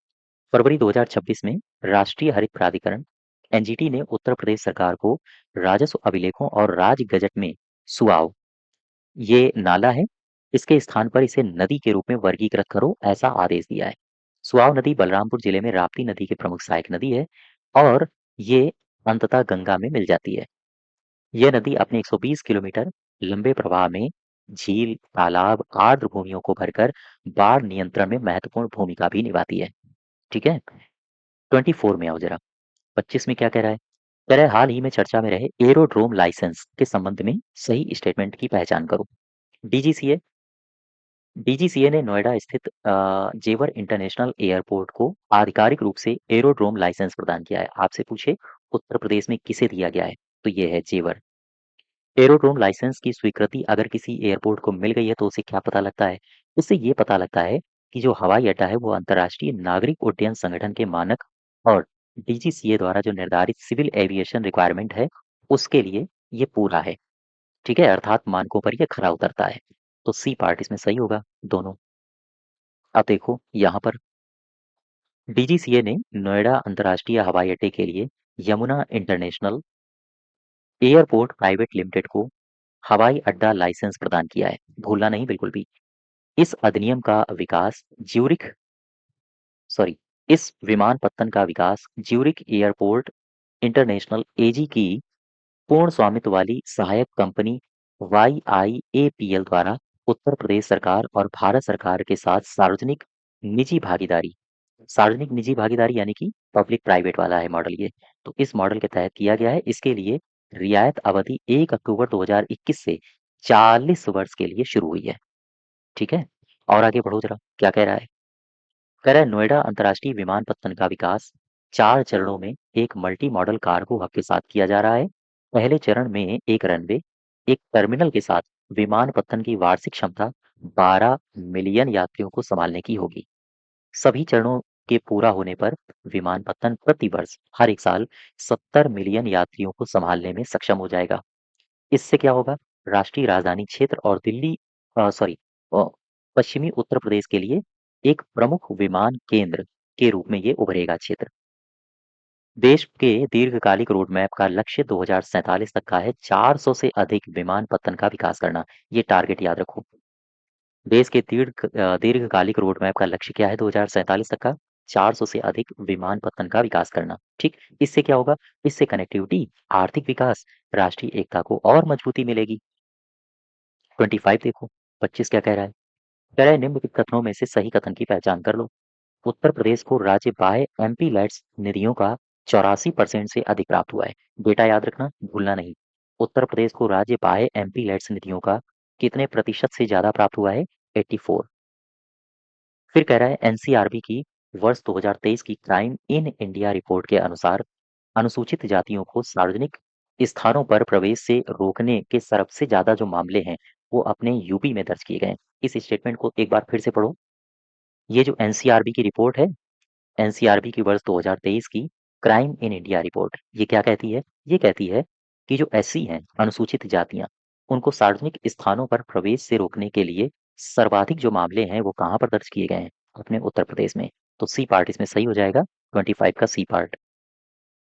फरवरी 2026 में राष्ट्रीय हरित प्राधिकरण एनजीटी ने उत्तर प्रदेश सरकार को राजस्व अभिलेखों और राज्य गजट में सुआव, ये नाला है, इसके स्थान पर इसे नदी के रूप में वर्गीकृत करो, ऐसा आदेश दिया है। सुआव नदी बलरामपुर जिले में राप्ती नदी के प्रमुख सहायक नदी है और ये अंततः गंगा में मिल जाती है। यह नदी अपने 120 किलोमीटर लंबे प्रवाह में झील, तालाब, आर्द्र भूमियों को भरकर बाढ़ नियंत्रण में महत्वपूर्ण भूमिका भी निभाती है। ठीक है, 24 में आओ जरा। 25 में क्या कह रहा है? कह रहा है हाल ही में चर्चा में रहे एरोड्रोम लाइसेंस के संबंध में सही स्टेटमेंट की पहचान करो। डीजीसीए डीजीसीए ने नोएडा स्थित जेवर इंटरनेशनल एयरपोर्ट को आधिकारिक रूप से एरोड्रोम लाइसेंस प्रदान किया है। आपसे पूछे उत्तर प्रदेश में किसे दिया गया है, तो ये है जेवर। एरोड्रोम लाइसेंस की स्वीकृति अगर किसी एयरपोर्ट को मिल गई है तो उसे क्या पता लगता है? इससे ये पता लगता है कि जो हवाई अड्डा है वो अंतर्राष्ट्रीय नागरिक उड्डयन संगठन के मानक और डीजीसीए द्वारा जो निर्धारित सिविल एविएशन रिक्वायरमेंट है उसके लिए ये पूरा है। ठीक है, अर्थात मानकों पर ये खरा उतरता है। तो सी पार्ट इसमें सही होगा, दोनों। अब देखो यहाँ पर डीजीसीए ने नोएडा अंतर्राष्ट्रीय हवाई अड्डे के लिए Yamuna international airport private limited को हवाई अड्डा लाइसेंस प्रदान किया है। भूलना नहीं बिल्कुल भी। इस अधिनियम का विकास ज्यूरिख सॉरी इस विमानपत्तन का विकास ज्यूरिख एयरपोर्ट इंटरनेशनल एजी की पूर्ण स्वामित्व वाली सहायक कंपनी YIAPL द्वारा उत्तर प्रदेश सरकार और भारत सरकार के साथ सार्वजनिक निजी भागीदारी यानी कि पब्लिक प्राइवेट वाला है मॉडल ये। तो इस मॉडल के तहत किया गया है। इसके लिए रियायत अवधि 1 अक्टूबर 2021 से 40 वर्ष के लिए शुरू हुई है। ठीक है, और आगे बढ़ो जरा। क्या कह रहा है? कह रहा है नोएडा अंतर्राष्ट्रीय विमानपत्तन का विकास 4 चरणों में एक मल्टी मॉडल कार्गो हब के साथ किया जा रहा है। पहले चरण में एक रनवे, एक टर्मिनल के साथ विमानपत्तन की वार्षिक क्षमता 12 मिलियन यात्रियों को संभालने की होगी। सभी चरणों के पूरा होने पर विमानपत्तन प्रति वर्ष हर एक साल 70 मिलियन यात्रियों को संभालने में सक्षम हो जाएगा। इससे क्या होगा? राष्ट्रीय राजधानी क्षेत्र और दिल्ली सॉरी पश्चिमी उत्तर प्रदेश के लिए एक प्रमुख विमान केंद्र के रूप में ये उभरेगा क्षेत्र। देश के दीर्घकालिक रोड मैप का लक्ष्य 2047 तक का है 400 से अधिक विमानपत्तन का विकास करना। ये टारगेट याद रखो। देश के दीर्घकालिक रोड मैप का लक्ष्य क्या है 2047 तक का? 400 से अधिक विमानपत्तन का विकास करना। ठीक, इससे क्या होगा? इससे कनेक्टिविटी, आर्थिक विकास, राष्ट्रीय एकता को और मजबूती मिलेगी। 25 देखो, 25 क्या कह रहा है? कह रहा है निम्नलिखित कथनों में से सही कथन की पहचान कर लो। उत्तर प्रदेश को राज्य बाह्य एमपी लैट्स निधियों का 84% से अधिक प्राप्त हुआ है। डेटा याद रखना, भूलना नहीं। उत्तर प्रदेश को राज्य बाह्य एमपी लैट्स निधियों का कितने प्रतिशत से ज्यादा प्राप्त हुआ है? 84। फिर कह रहा है एनसीआरबी की वर्ष 2023 की क्राइम इन इंडिया रिपोर्ट के अनुसार अनुसूचित जातियों को सार्वजनिक स्थानों पर प्रवेश से रोकने के सबसे ज्यादा जो मामले हैं वो अपने यूपी में दर्ज किए गए हैं। इस स्टेटमेंट को एक बार फिर से पढ़ो। ये जो एनसीआरबी की रिपोर्ट है, एनसीआरबी की वर्ष 2023 की क्राइम इन इंडिया रिपोर्ट, ये क्या कहती है? ये कहती है कि जो एससी हैं, अनुसूचित जातियां, उनको सार्वजनिक स्थानों पर प्रवेश से रोकने के लिए सर्वाधिक जो मामले हैं वो कहाँ पर दर्ज किए गए हैं? अपने उत्तर प्रदेश में। तो सी पार्ट इसमें सही हो जाएगा, 25 का सी पार्ट।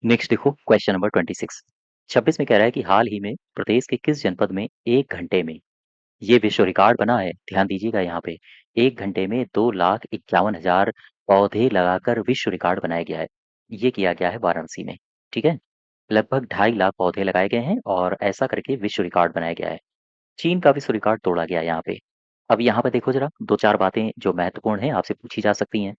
नेक्स्ट देखो क्वेश्चन नंबर 26। 26 में कह रहा है कि हाल ही में प्रदेश के किस जनपद में 1 घंटे में ये विश्व रिकॉर्ड बना है? ध्यान दीजिएगा यहाँ पे, 1 घंटे में 2,51,000 पौधे लगाकर विश्व रिकॉर्ड बनाया गया है। ये किया गया है वाराणसी में। ठीक है, लगभग 2.5 लाख पौधे लगाए गए हैं और ऐसा करके विश्व रिकॉर्ड बनाया गया है। चीन का विश्व रिकॉर्ड तोड़ा गया है यहाँ पे। अब यहाँ पे देखो जरा, दो चार बातें जो महत्वपूर्ण हैं आपसे पूछी जा सकती हैं।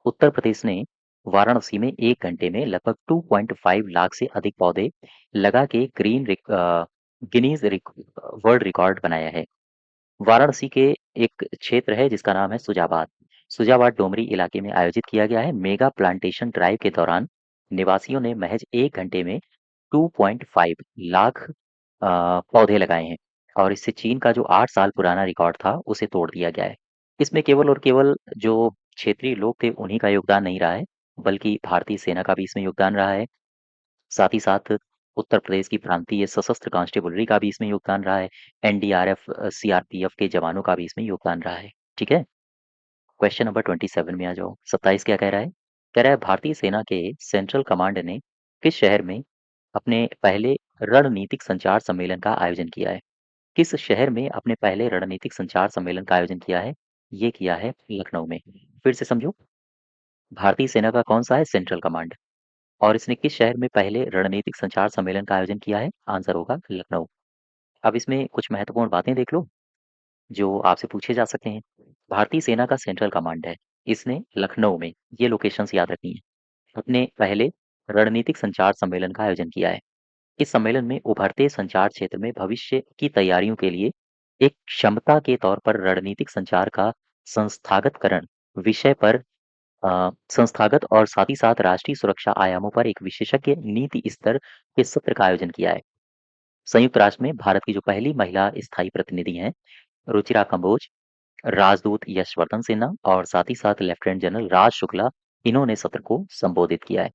उत्तर प्रदेश ने वाराणसी में 1 घंटे में लगभग 2.5 लाख से अधिक पौधे लगा के गिनीज वर्ल्ड रिकॉर्ड बनाया है। वाराणसी के एक क्षेत्र है जिसका नाम है सुजाबाद। सुजाबाद डोमरी इलाके में आयोजित किया गया है मेगा प्लांटेशन ड्राइव के दौरान निवासियों ने महज 1 घंटे में 2.5 लाख पौधे लगाए हैं और इससे चीन का जो 8 साल पुराना रिकॉर्ड था उसे तोड़ दिया गया है। इसमें केवल और केवल जो क्षेत्रीय लोग थे उन्हीं का योगदान नहीं रहा है, बल्कि भारतीय सेना का भी इसमें योगदान रहा है। साथ ही साथ उत्तर प्रदेश की प्रांतीय सशस्त्र कांस्टेबलरी का भी इसमें योगदान रहा है। एनडीआरएफ, सीआरपीएफ के जवानों का भी इसमें योगदान रहा है। ठीक है, क्वेश्चन नंबर 27 में आ जाओ। 27 क्या कह रहा है? कह रहा है भारतीय सेना के सेंट्रल कमांड ने किस शहर में अपने पहले रणनीतिक संचार सम्मेलन का आयोजन किया है? किस शहर में अपने पहले रणनीतिक संचार सम्मेलन का आयोजन किया है? ये किया है लखनऊ में। फिर से समझो, भारतीय सेना का कौन सा है? Central command. और इसने किस शहर में पहले रणनीतिक संचार सम्मेलन का आयोजन किया है? आंसर होगा लखनऊ। अब इसमें कुछ महत्वपूर्ण बातें देख लो जो आपसे पूछे जा सकते हैं। भारतीय सेना का सेंट्रल कमांड है, इसने लखनऊ में, ये लोकेशंस याद रखनी है, अपने पहले रणनीतिक संचार सम्मेलन का आयोजन किया है। इस सम्मेलन में उभरते संचार क्षेत्र में भविष्य की तैयारियों के लिए एक क्षमता के तौर पर रणनीतिक संचार का संस्थागतकरण विषय पर संस्थागत और साथ ही साथ राष्ट्रीय सुरक्षा आयामों पर एक विशेषज्ञ नीति स्तर के सत्र का आयोजन किया है। संयुक्त राष्ट्र में भारत की जो पहली महिला स्थायी प्रतिनिधि हैं, रुचिरा कंबोज, राजदूत यशवर्धन सिन्हा और साथ ही साथ लेफ्टिनेंट जनरल राज शुक्ला, इन्होंने सत्र को संबोधित किया है।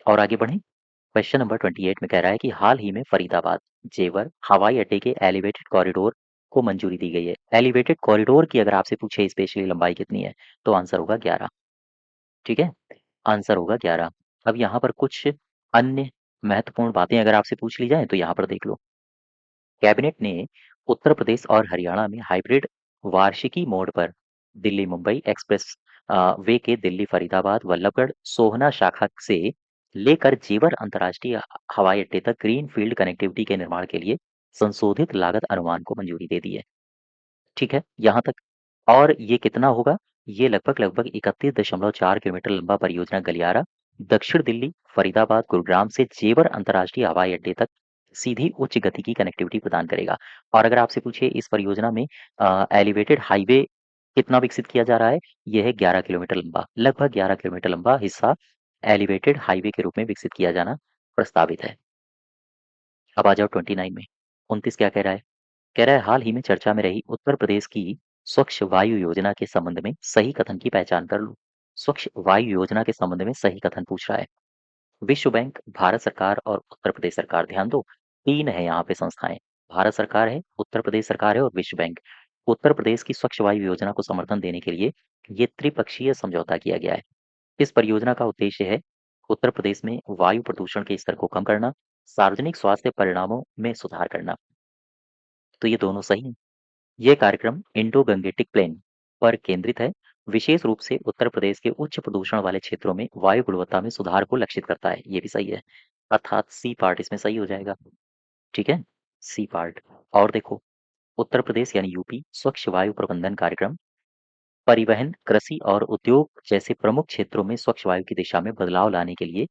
और आगे बढ़ें, क्वेश्चन नंबर 28 में कह रहा है कि हाल ही में फरीदाबाद जेवर हवाई अड्डे के एलिवेटेड कॉरिडोर को मंजूरी दी गई है। एलिवेटेड कॉरिडोर की अगर आपसे पूछे स्पेशली लंबाई कितनी है, तो आंसर होगा 11। ठीक है, आंसर होगा 11। अब यहाँ पर कुछ अन्य महत्वपूर्ण बातें अगर आपसे पूछ ली जाए तो यहाँ पर देख लो। कैबिनेट ने उत्तर प्रदेश और हरियाणा में हाइब्रिड वार्षिकी मोड पर दिल्ली मुंबई एक्सप्रेस वे के दिल्ली फरीदाबाद वल्लभगढ़ सोहना शाखा से लेकर जेवर अंतर्राष्ट्रीय हवाई अड्डे तक ग्रीन फील्ड कनेक्टिविटी के निर्माण के लिए संशोधित लागत अनुमान को मंजूरी दे दी है। ठीक है, यहाँ तक। और ये कितना होगा? ये लगभग 31.4 किलोमीटर लंबा परियोजना गलियारा दक्षिण दिल्ली, फरीदाबाद, गुरुग्राम से जेवर अंतर्राष्ट्रीय हवाई अड्डे तक सीधी उच्च गति की कनेक्टिविटी प्रदान करेगा। और अगर आपसे पूछे इस परियोजना में एलिवेटेड हाईवे कितना विकसित किया जा रहा है? यह है 11 किलोमीटर लंबा, लगभग 11 किलोमीटर लंबा हिस्सा एलिवेटेड हाईवे के रूप में विकसित किया जाना प्रस्तावित है। अब आ जाओ 29 में। 29 क्या कह रहा है? कह रहा है हाल ही में चर्चा में रही उत्तर प्रदेश की स्वच्छ वायु योजना के संबंध में सही कथन की पहचान कर लो। स्वच्छ वायु योजना के संबंध में सही कथन पूछ रहा है। विश्व बैंक, भारत सरकार और उत्तर प्रदेश सरकार। ध्यान दो, तीन है यहाँ पे संस्थाएं। भारत सरकार है, उत्तर प्रदेश सरकार है और विश्व बैंक। उत्तर प्रदेश की स्वच्छ वायु योजना को समर्थन देने के लिए ये त्रिपक्षीय समझौता किया गया है। इस परियोजना का उद्देश्य है उत्तर प्रदेश में वायु प्रदूषण के स्तर को कम करना, सार्वजनिक स्वास्थ्य परिणामों में सुधार करना। तो ये दोनों सही हैं। ये कार्यक्रम इंडो गंगेटिक प्लेन पर केंद्रित है, विशेष रूप से उत्तर प्रदेश के उच्च प्रदूषण वाले क्षेत्रों में वायु गुणवत्ता में सुधार को लक्षित करता है। ये भी सही है, अर्थात सी पार्ट इसमें सही हो जाएगा। ठीक है, सी पार्ट। और देखो, उत्तर प्रदेश यानी यूपी स्वच्छ वायु प्रबंधन कार्यक्रम परिवहन, कृषि और उद्योग जैसे प्रमुख क्षेत्रों में स्वच्छ वायु की दिशा में बदलाव लाने के लिए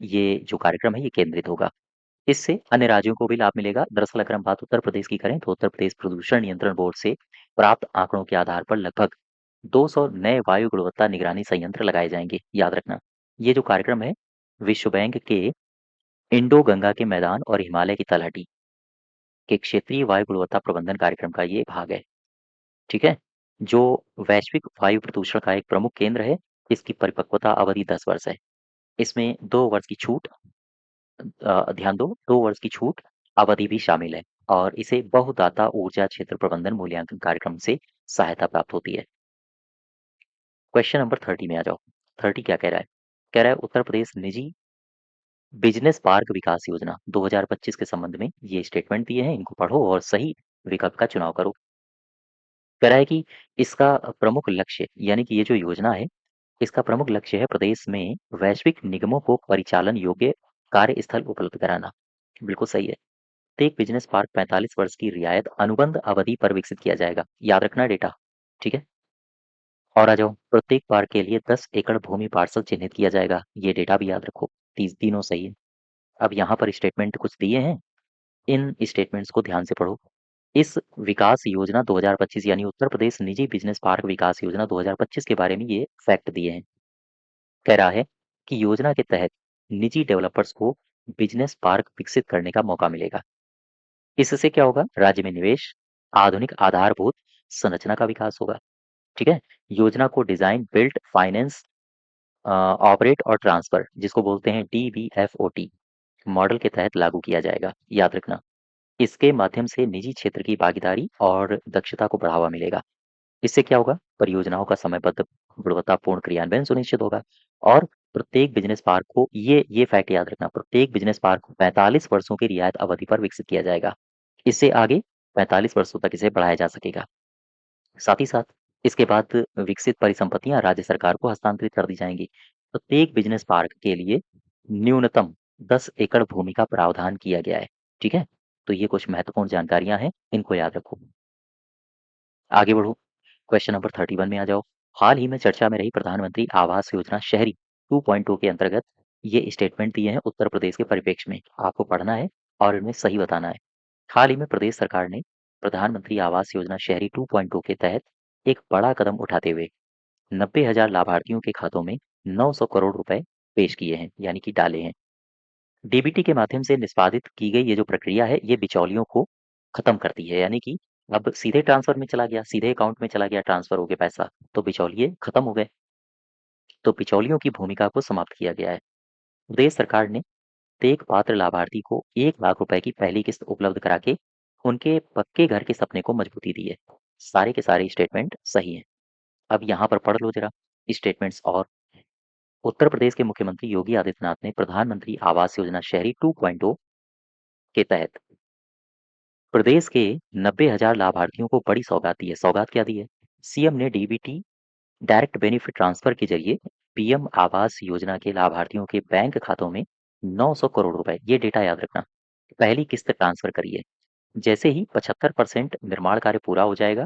ये जो कार्यक्रम है ये केंद्रित होगा। इससे अन्य राज्यों को भी लाभ मिलेगा। दरअसल अगर हम बात उत्तर प्रदेश की करें तो उत्तर प्रदेश प्रदूषण नियंत्रण बोर्ड से प्राप्त आंकड़ों के आधार पर लगभग 200 नए वायु गुणवत्ता निगरानी संयंत्र लगाए जाएंगे। याद रखना, ये जो कार्यक्रम है विश्व बैंक के इंडो गंगा के मैदान और हिमालय की तलहटी के क्षेत्रीय वायु गुणवत्ता प्रबंधन कार्यक्रम का ये भाग है। ठीक है, जो वैश्विक वायु प्रदूषण का एक प्रमुख केंद्र है। इसकी परिपक्वता अवधि 10 वर्ष है। इसमें 2 वर्ष की छूट, ध्यान दो, 2 वर्ष की छूट अवधि भी शामिल है और इसे बहुदाता ऊर्जा क्षेत्र प्रबंधन मूल्यांकन कार्यक्रम से सहायता प्राप्त होती है। क्वेश्चन नंबर 30 में आ जाओ। 30 क्या कह रहा है? कह रहा है उत्तर प्रदेश निजी बिजनेस पार्क विकास योजना 2025 के संबंध में ये स्टेटमेंट दिए हैं, इनको पढ़ो और सही विकल्प का चुनाव करो। कह रहा है कि इसका प्रमुख लक्ष्य, यानी कि ये जो योजना है इसका प्रमुख लक्ष्य है प्रदेश में वैश्विक निगमों को परिचालन योग्य कार्यस्थल उपलब्ध कराना। बिल्कुल सही है। प्रत्येक बिजनेस पार्क 45 वर्ष की रियायत अनुबंध अवधि पर विकसित किया जाएगा। याद रखना डेटा। ठीक है, और आ जाओ, प्रत्येक पार्क के लिए 10 एकड़ भूमि पार्सल चिन्हित किया जाएगा। ये डेटा भी याद रखो। तीनों सही है। अब यहाँ पर स्टेटमेंट कुछ दिए हैं, इन स्टेटमेंट्स को ध्यान से पढ़ो। इस विकास योजना 2025 यानी उत्तर प्रदेश निजी बिजनेस पार्क विकास योजना 2025 के बारे में ये फैक्ट दिए हैं। कह रहा है कि योजना के तहत निजी डेवलपर्स को बिजनेस पार्क विकसित करने का मौका मिलेगा। इससे क्या होगा? राज्य में निवेश, आधुनिक आधारभूत संरचना का विकास होगा। ठीक है, योजना को डिजाइन, बिल्ड, फाइनेंस, ऑपरेट और ट्रांसफर, जिसको बोलते हैं DBFOT मॉडल के तहत लागू किया जाएगा। याद रखना, इसके माध्यम से निजी क्षेत्र की भागीदारी और दक्षता को बढ़ावा मिलेगा। इससे क्या होगा? परियोजनाओं का समयबद्ध गुणवत्तापूर्ण क्रियान्वयन सुनिश्चित होगा और प्रत्येक बिजनेस पार्क को ये फैक्ट याद रखना, प्रत्येक बिजनेस पार्क को 45 वर्षों की रियायत अवधि पर विकसित किया जाएगा। इससे आगे 45 वर्षों तक इसे बढ़ाया जा सकेगा। साथ ही साथ इसके बाद विकसित परिसंपत्तियां राज्य सरकार को हस्तांतरित कर दी जाएंगी। प्रत्येक बिजनेस पार्क के लिए न्यूनतम 10 एकड़ भूमि का प्रावधान किया गया है। ठीक है, तो ये कुछ महत्वपूर्ण जानकारियां हैं, इनको याद रखो। आगे बढ़ो, क्वेश्चन नंबर 31 में आ जाओ। हाल ही में चर्चा में रही प्रधानमंत्री आवास योजना शहरी 2.2 के अंतर्गत ये स्टेटमेंट दिए हैं उत्तर प्रदेश के परिप्रेक्ष्य में। आपको पढ़ना है और इनमें सही बताना है। हाल ही में प्रदेश सरकार ने प्रधानमंत्री आवास योजना शहरी 2.2 के तहत एक बड़ा कदम उठाते हुए 90,000 लाभार्थियों के खातों में 900 करोड़ रुपए पेश किए हैं, यानी कि डाले हैं। डीबीटी के माध्यम से निष्पादित की गई ये जो प्रक्रिया है ये बिचौलियों को खत्म करती है, यानी कि अब सीधे ट्रांसफर में चला गया, सीधे अकाउंट में चला गया, ट्रांसफर हो गया पैसा, तो बिचौलिए खत्म हो गए। तो बिचौलियों की भूमिका को समाप्त किया गया है। प्रदेश सरकार ने प्रत्येक पात्र लाभार्थी को 1 लाख रुपए की पहली किस्त उपलब्ध करा के उनके पक्के घर के सपने को मजबूती दी है। सारे के सारे स्टेटमेंट सही हैं। अब यहाँ पर पढ़ लो जरा स्टेटमेंट्स। और उत्तर प्रदेश के मुख्यमंत्री योगी आदित्यनाथ ने प्रधानमंत्री आवास योजना शहरी 2.0 के तहत प्रदेश के 90,000 लाभार्थियों को बड़ी सौगात दी है। सौगात क्या दी है? सीएम ने डीबीटी डायरेक्ट बेनिफिट ट्रांसफर के जरिए पीएम आवास योजना के लाभार्थियों के बैंक खातों में 900 करोड़ रुपए, ये डेटा याद रखना, पहली किस्त ट्रांसफर करी है। जैसे ही 75% निर्माण कार्य पूरा हो जाएगा,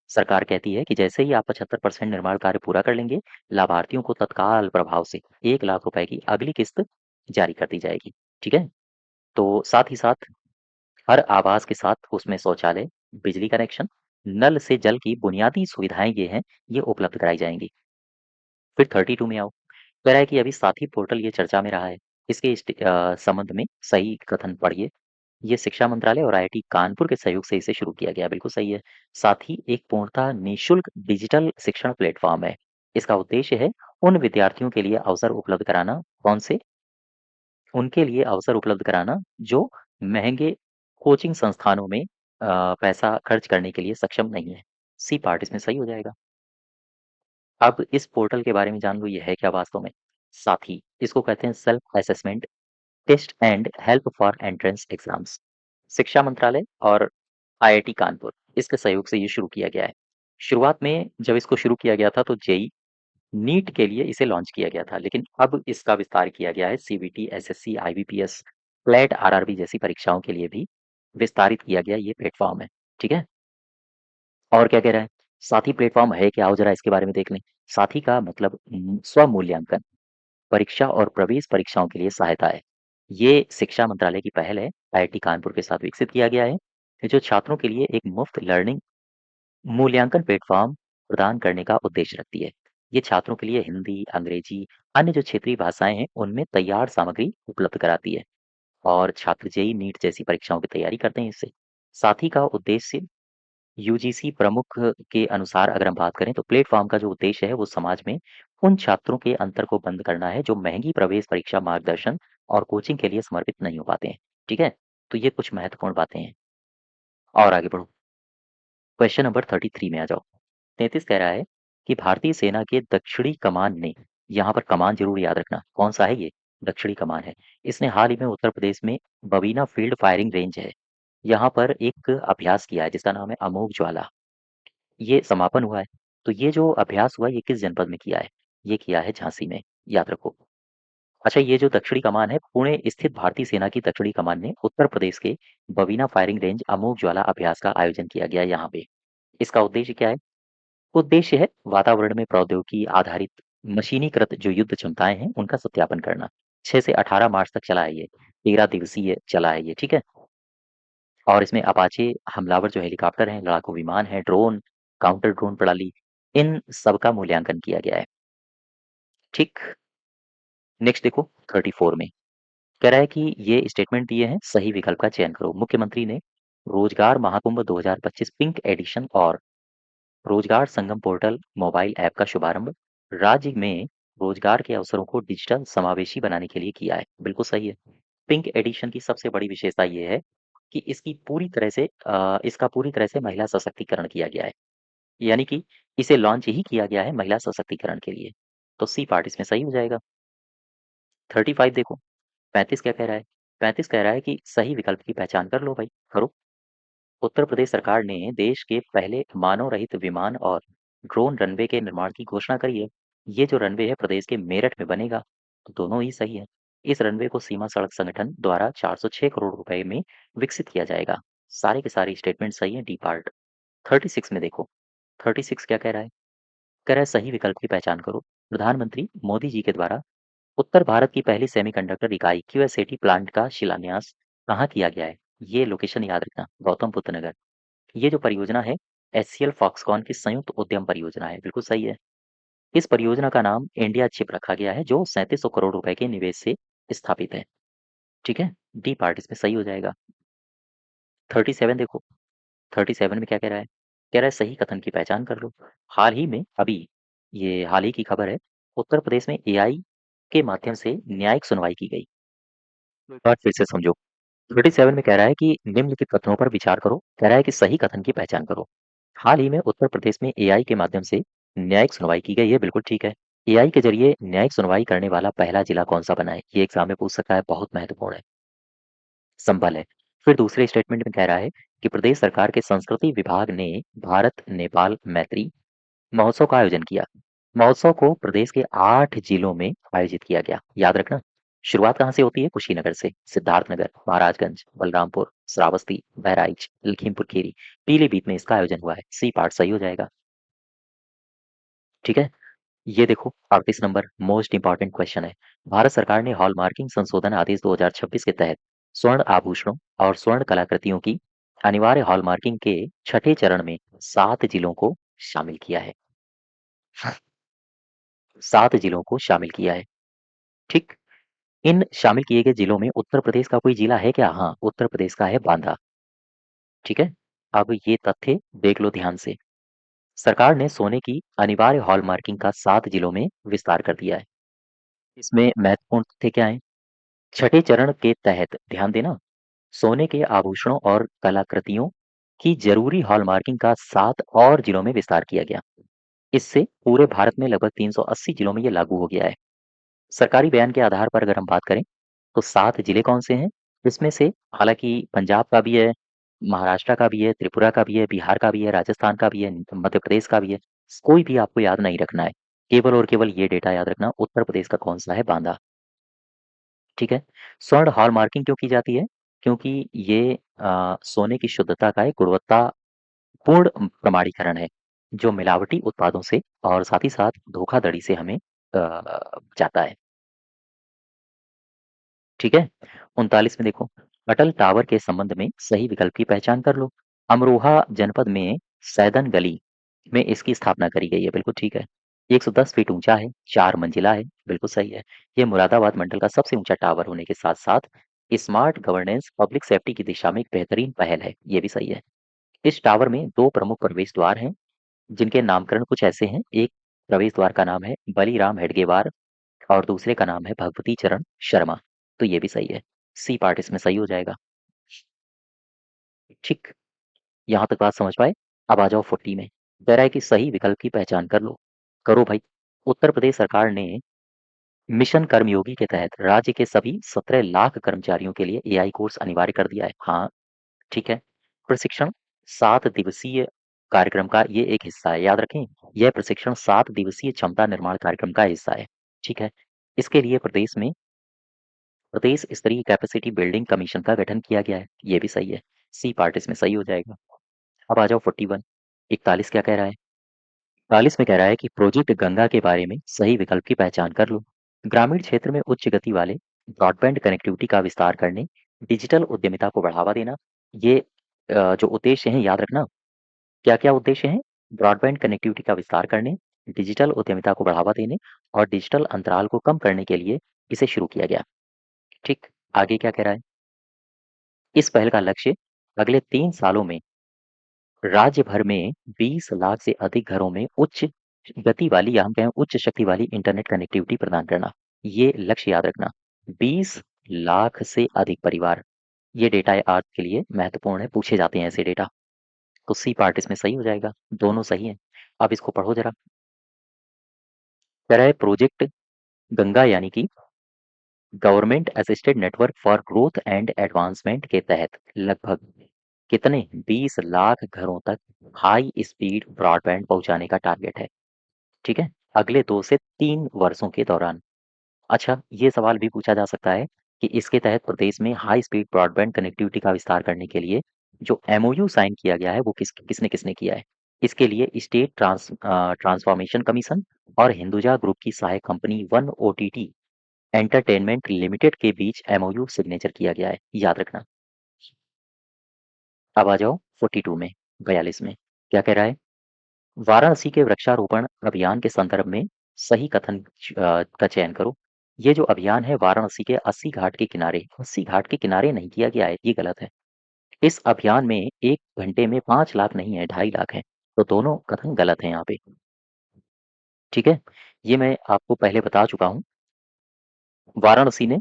सरकार कहती है कि जैसे ही आप 75% निर्माण कार्य पूरा कर लेंगे, लाभार्थियों को तत्काल प्रभाव से 1 लाख रुपए की अगली किस्त जारी कर दी जाएगी। ठीक है, तो साथ ही साथ हर आवास के साथ उसमें शौचालय, बिजली कनेक्शन, नल से जल की बुनियादी सुविधाएं ये हैं, ये उपलब्ध कराई जाएंगी। फिर 32 में आओ। कह रहा है कि अभी साथी पोर्टल ये चर्चा में रहा है। इसके संबंध में सही कथन पढ़िए। ये शिक्षा मंत्रालय और आईआईटी कानपुर के सहयोग से इसे शुरू किया गया, बिल्कुल सही है। साथ ही एक पूर्णतः निःशुल्क डिजिटल शिक्षण प्लेटफॉर्म है। इसका उद्देश्य है उन विद्यार्थियों के लिए अवसर उपलब्ध कराना, कौन से? उनके लिए अवसर उपलब्ध कराना जो महँगे कोचिंग संस्थानों में पैसा खर्च करने के लिए सक्षम नहीं है। सी पार्ट इसमें सही हो जाएगा। अब इस पोर्टल के बारे में जान लो, ये है क्या वास्तव में? साथी, इसको कहते हैं self assessment test and help for entrance exams. शिक्षा मंत्रालय और आईआईटी कानपुर इसके सहयोग से ये शुरू किया गया है। शुरुआत में जब इसको शुरू किया गया था तो जेई नीट के लिए इसे लॉन्च किया गया था, लेकिन अब इसका विस्तार किया गया है CBT, SSC, IBPS, CLAT, RRB जैसी परीक्षाओं के लिए भी विस्तारित किया गया ये प्लेटफॉर्म है। ठीक है? और क्या कह रहा है? साथी प्लेटफॉर्म है क्या? आओ जरा इसके बारे में देख लें। साथी का मतलब स्व-मूल्यांकन, परीक्षा और प्रवेश परीक्षाओं के लिए सहायता है। ये शिक्षा मंत्रालय की पहल है, आईआईटी कानपुर के साथ विकसित किया गया है, जो छात्रों के लिए एक मुफ्त लर्निंग मूल्यांकन प्लेटफॉर्म प्रदान करने का उद्देश्य रखती है। ये छात्रों के लिए हिंदी, अंग्रेजी, अन्य जो क्षेत्रीय भाषाएं हैं, उनमें तैयार सामग्री उपलब्ध कराती है और छात्र जेईई, नीट जैसी परीक्षाओं की तैयारी करते हैं इससे। साथ ही का उद्देश्य यूजीसी प्रमुख के अनुसार अगर हम बात करें तो प्लेटफॉर्म का जो उद्देश्य है वो समाज में उन छात्रों के अंतर को बंद करना है जो महंगी प्रवेश परीक्षा मार्गदर्शन और कोचिंग के लिए समर्पित नहीं हो पाते हैं। ठीक है? तो ये कुछ महत्वपूर्ण बातें हैं। और आगे बढ़ो। क्वेश्चन नंबर 33 में आ जाओ। 33 कह रहा है कि भारतीय सेना के दक्षिणी कमान ने, यहाँ पर कमान जरूर याद रखना, कौन सा है ये? दक्षिणी कमान है। इसने हाल ही में उत्तर प्रदेश में बबीना फील्ड फायरिंग रेंज है, यहाँ पर एक अभ्यास किया है जिसका नाम है अमोघ ज्वाला। ये समापन हुआ है। तो ये जो अभ्यास हुआ ये किस जनपद में किया है? ये किया है झांसी में, याद रखो। अच्छा, ये जो दक्षिणी कमान है, पुणे स्थित भारतीय सेना की दक्षिणी कमान ने उत्तर प्रदेश के बबीना फायरिंग रेंज अमोघ ज्वाला अभ्यास का आयोजन किया गया है यहाँ पे। इसका उद्देश्य क्या है? उद्देश्य है वातावरण में प्रौद्योगिकी आधारित मशीनीकृत जो युद्ध क्षमताएं हैं उनका सत्यापन करना। 6 से 18 मार्च तक चला है ये, 13 दिवसीय चला है ये। ठीक है? और इसमें अपाचे हमलावर जो हेलीकॉप्टर हैं, लड़ाकू विमान है, ड्रोन, काउंटर ड्रोन प्रणाली, इन सब का मूल्यांकन किया गया है। ठीक। नेक्स्ट देखो 34 में कह रहा है कि ये स्टेटमेंट दिए हैं, सही विकल्प का चयन करो। मुख्यमंत्री ने रोजगार महाकुंभ 2025 पिंक एडिशन और रोजगार संगम पोर्टल मोबाइल ऐप का शुभारंभ राज्य में रोजगार के अवसरों को डिजिटल समावेशी बनाने के लिए किया है। बिल्कुल सही है। पिंक एडिशन की सबसे बड़ी विशेषता ये है कि इसका पूरी तरह से महिला सशक्तिकरण किया गया है। यानी कि इसे लॉन्च ही किया गया है महिला सशक्तिकरण के लिए। तो सी पार्ट इसमें सही हो जाएगा। 35 देखो, 35 क्या कह रहा है? 35 कह रहा है कि सही विकल्प की पहचान कर लो भाई, करो। उत्तर प्रदेश सरकार ने देश के पहले मानव रहित विमान और ड्रोन रनवे के निर्माण की घोषणा करी है। ये जो रनवे है प्रदेश के मेरठ में बनेगा, तो दोनों ही सही है। इस रनवे को सीमा सड़क संगठन द्वारा 406 करोड़ रुपए में विकसित किया जाएगा। सारे के सारे स्टेटमेंट सही है, डी पार्ट। 36 में देखो, 36 क्या कह रहा है? कह रहा है सही विकल्प की पहचान करो। प्रधानमंत्री मोदी जी के द्वारा उत्तर भारत की पहली सेमीकंडक्टर इकाई क्यूएसएटी प्लांट का शिलान्यास कहाँ किया गया है? ये लोकेशन याद रखना, गौतम बुद्ध नगर। ये जो परियोजना है एचसीएल फॉक्सकॉन की संयुक्त उद्यम परियोजना है, बिल्कुल सही है। इस परियोजना का नाम इंडिया चिप रखा गया है जो 3700 करोड़ रुपए के निवेश से स्थापित है। ठीक है? डी पार्ट इसमें सही हो जाएगा। 37 देखो, 37 में क्या कह रहा है? कह रहा है सही कथन की पहचान कर लो। हाल ही की खबर है, उत्तर प्रदेश में एआई के माध्यम से न्यायिक सुनवाई की गई। एक बार फिर से समझो। 37 में कह रहा है कि निम्नलिखित कथनों पर विचार करो। कह रहा है कि सही कथन की पहचान करो। हाल ही में उत्तर प्रदेश में एआई के माध्यम से न्यायिक सुनवाई की गई है, बिल्कुल ठीक है। एआई के जरिए न्यायिक सुनवाई करने वाला पहला जिला कौन सा बना है? ये एग्जाम में पूछ सकता है, बहुत महत्वपूर्ण है। संभल है। फिर दूसरे स्टेटमेंट में कह रहा है कि प्रदेश सरकार के संस्कृति विभाग ने भारत नेपाल मैत्री महोत्सव का आयोजन किया। महोत्सव को प्रदेश के 8 जिलों में आयोजित किया गया, याद रखना। शुरुआत कहाँ से होती है? कुशीनगर से, सिद्धार्थनगर, महाराजगंज, बलरामपुर, श्रावस्ती, बहराइच, लखीमपुर खीरी, पीलीभीत में इसका आयोजन हुआ है। सी पार्ट सही हो जाएगा। ठीक है? ये देखो 38 नंबर मोस्ट इंपॉर्टेंट क्वेश्चन है। भारत सरकार ने हॉलमार्किंग संशोधन आदेश 2026 के तहत स्वर्ण आभूषणों और स्वर्ण कलाकृतियों की अनिवार्य हॉलमार्किंग के छठे चरण में 7 जिलों को शामिल किया है। 7 जिलों को शामिल किया है। ठीक? इन शामिल किए गए जिलों में उत्तर प्रदेश का कोई जिला है क्या? हाँ, उत्तर प्रदेश का है बांदा। ठीक है? अब ये तथ्य देख लो ध्यान से। सरकार ने सोने की अनिवार्य हॉलमार्किंग का 7 जिलों में विस्तार कर दिया है। इसमें महत्वपूर्ण तथ्य क्या है? छठे चरण के तहत ध्यान देना, सोने के आभूषणों और कलाकृतियों की जरूरी हॉलमार्किंग का 7 और जिलों में विस्तार किया गया। इससे पूरे भारत में लगभग 380 जिलों में ये लागू हो गया है। सरकारी बयान के आधार पर अगर हम बात करें, तो 7 जिले कौन से हैं? इसमें से हालाँकि पंजाब का भी है, महाराष्ट्र का भी है, त्रिपुरा का भी है, बिहार का भी है, राजस्थान का भी है, मध्य प्रदेश का भी है। कोई भी आपको याद नहीं रखना है। केवल और केवल ये डेटा याद रखना, उत्तर प्रदेश का कौन-सा है? बांदा। ठीक है? स्वर्ण हॉलमार्किंग क्यों की जाती है? क्योंकि ये सोने की शुद्धता का एक गुणवत्तापूर्ण प्रमाणीकरण है, जो मिलावटी उत्पादों से और साथ ही साथ धोखाधड़ी से हमें बचाता है। ठीक है? 39 में देखो, अटल टावर के संबंध में सही विकल्प की पहचान कर लो। अमरोहा जनपद में सैदन गली में इसकी स्थापना करी गई है, बिल्कुल ठीक है। 110 फीट ऊंचा है, 4 मंजिला है, बिल्कुल सही है। ये मुरादाबाद मंडल का सबसे ऊंचा टावर होने के साथ-साथ स्मार्ट गवर्नेंस पब्लिक सेफ्टी की दिशा में एक बेहतरीन पहल है, ये भी सही है। इस टावर में 2 प्रमुख प्रवेश द्वार हैं, जिनके नामकरण कुछ ऐसे हैं। एक प्रवेश द्वार का नाम है बलीराम हेडगेवार और दूसरे का नाम है भगवती चरण शर्मा, तो ये भी सही है। सी पार्ट इसमें सही हो जाएगा। ठीक, यहाँ तक बात समझ पाए? अब आ जाओ 40 में। कह रहा है कि सही विकल्प की पहचान कर लो। करो भाई। उत्तर प्रदेश सरकार ने मिशन कर्मयोगी के तहत राज्य के सभी 17 लाख कर्मचारियों के लिए एआई कोर्स अनिवार्य कर दिया है। हाँ, ठीक है। प्रशिक्षण 7 दिवसीय कार्यक्रम का ये एक हिस्सा है। याद रखें, यह प्रशिक्षण 7 दिवसीय क्षमता निर्माण कार्यक्रम का हिस्सा है। ठीक है। इसके लिए प्रदेश स्तरीय कैपेसिटी बिल्डिंग कमीशन का गठन किया गया है। ये भी सही है। सी पार्ट इसमें सही हो जाएगा। अब आ जाओ 41। 41 क्या कह रहा है? 41 में कह रहा है कि प्रोजेक्ट गंगा के बारे में सही विकल्प की पहचान कर लो। ग्रामीण क्षेत्र में उच्च गति वाले ब्रॉडबैंड कनेक्टिविटी का विस्तार करने, डिजिटल उद्यमिता को बढ़ावा देना, ये जो उद्देश्य हैं याद रखना। क्या-क्या उद्देश्य हैं? ब्रॉडबैंड कनेक्टिविटी का विस्तार करने, डिजिटल उद्यमिता को बढ़ावा देने और डिजिटल अंतराल को कम करने के लिए इसे शुरू किया गया। ठीक, आगे क्या कह रहा है? इस पहल का लक्ष्य अगले 3 सालों में राज्य भर में 20 लाख से अधिक घरों में उच्च गति वाली या हम कहें उच्च शक्ति वाली इंटरनेट कनेक्टिविटी प्रदान करना। ये लक्ष्य याद रखना। 20 लाख से अधिक परिवार। ये डेटा आज के लिए महत्वपूर्ण है, पूछे जाते हैं ऐसे डेटा। तो सी पार्ट इसमें सही हो जाएगा। दोनों सही हैं। अब इसको पढ़ो जरा। कह रहा है प्रोजेक्ट गंगा यानी कि government assisted network for growth and advancement के तहत लगभग कितने 20 लाख घरों तक हाई स्पीड ब्रॉडबैंड पहुंचाने का टारगेट है। ठीक है, अगले 2 से 3 वर्षों के दौरान। अच्छा, ये सवाल भी पूछा जा सकता है कि इसके तहत प्रदेश में हाई स्पीड ब्रॉडबैंड कनेक्टिविटी का विस्तार करने के लिए जो एमओयू साइन किया गया है वो किसने किसने किया है? इसके लिए स्टेट ट्रांसफॉर्मेशन कमीशन और हिंदुजा ग्रुप की सहायक company one OTT entertainment limited के बीच एमओयू सिग्नेचर किया गया है, याद रखना। अब आ जाओ 42 में, 42 में क्या कह रहा है? वाराणसी के वृक्षारोपण अभियान के संदर्भ में सही कथन का चयन करो। ये जो अभियान है वाराणसी के 80 घाट के किनारे, 80 घाट के किनारे नहीं किया गया है, ये गलत है। इस अभियान में 1 घंटे में 5 लाख नहीं है, 2.5 लाख है। तो दोनों कथन गलत हैं यहाँ पे। ठीक है? ये मैं आपको पहले बता चुका हूँ। वाराणसी ने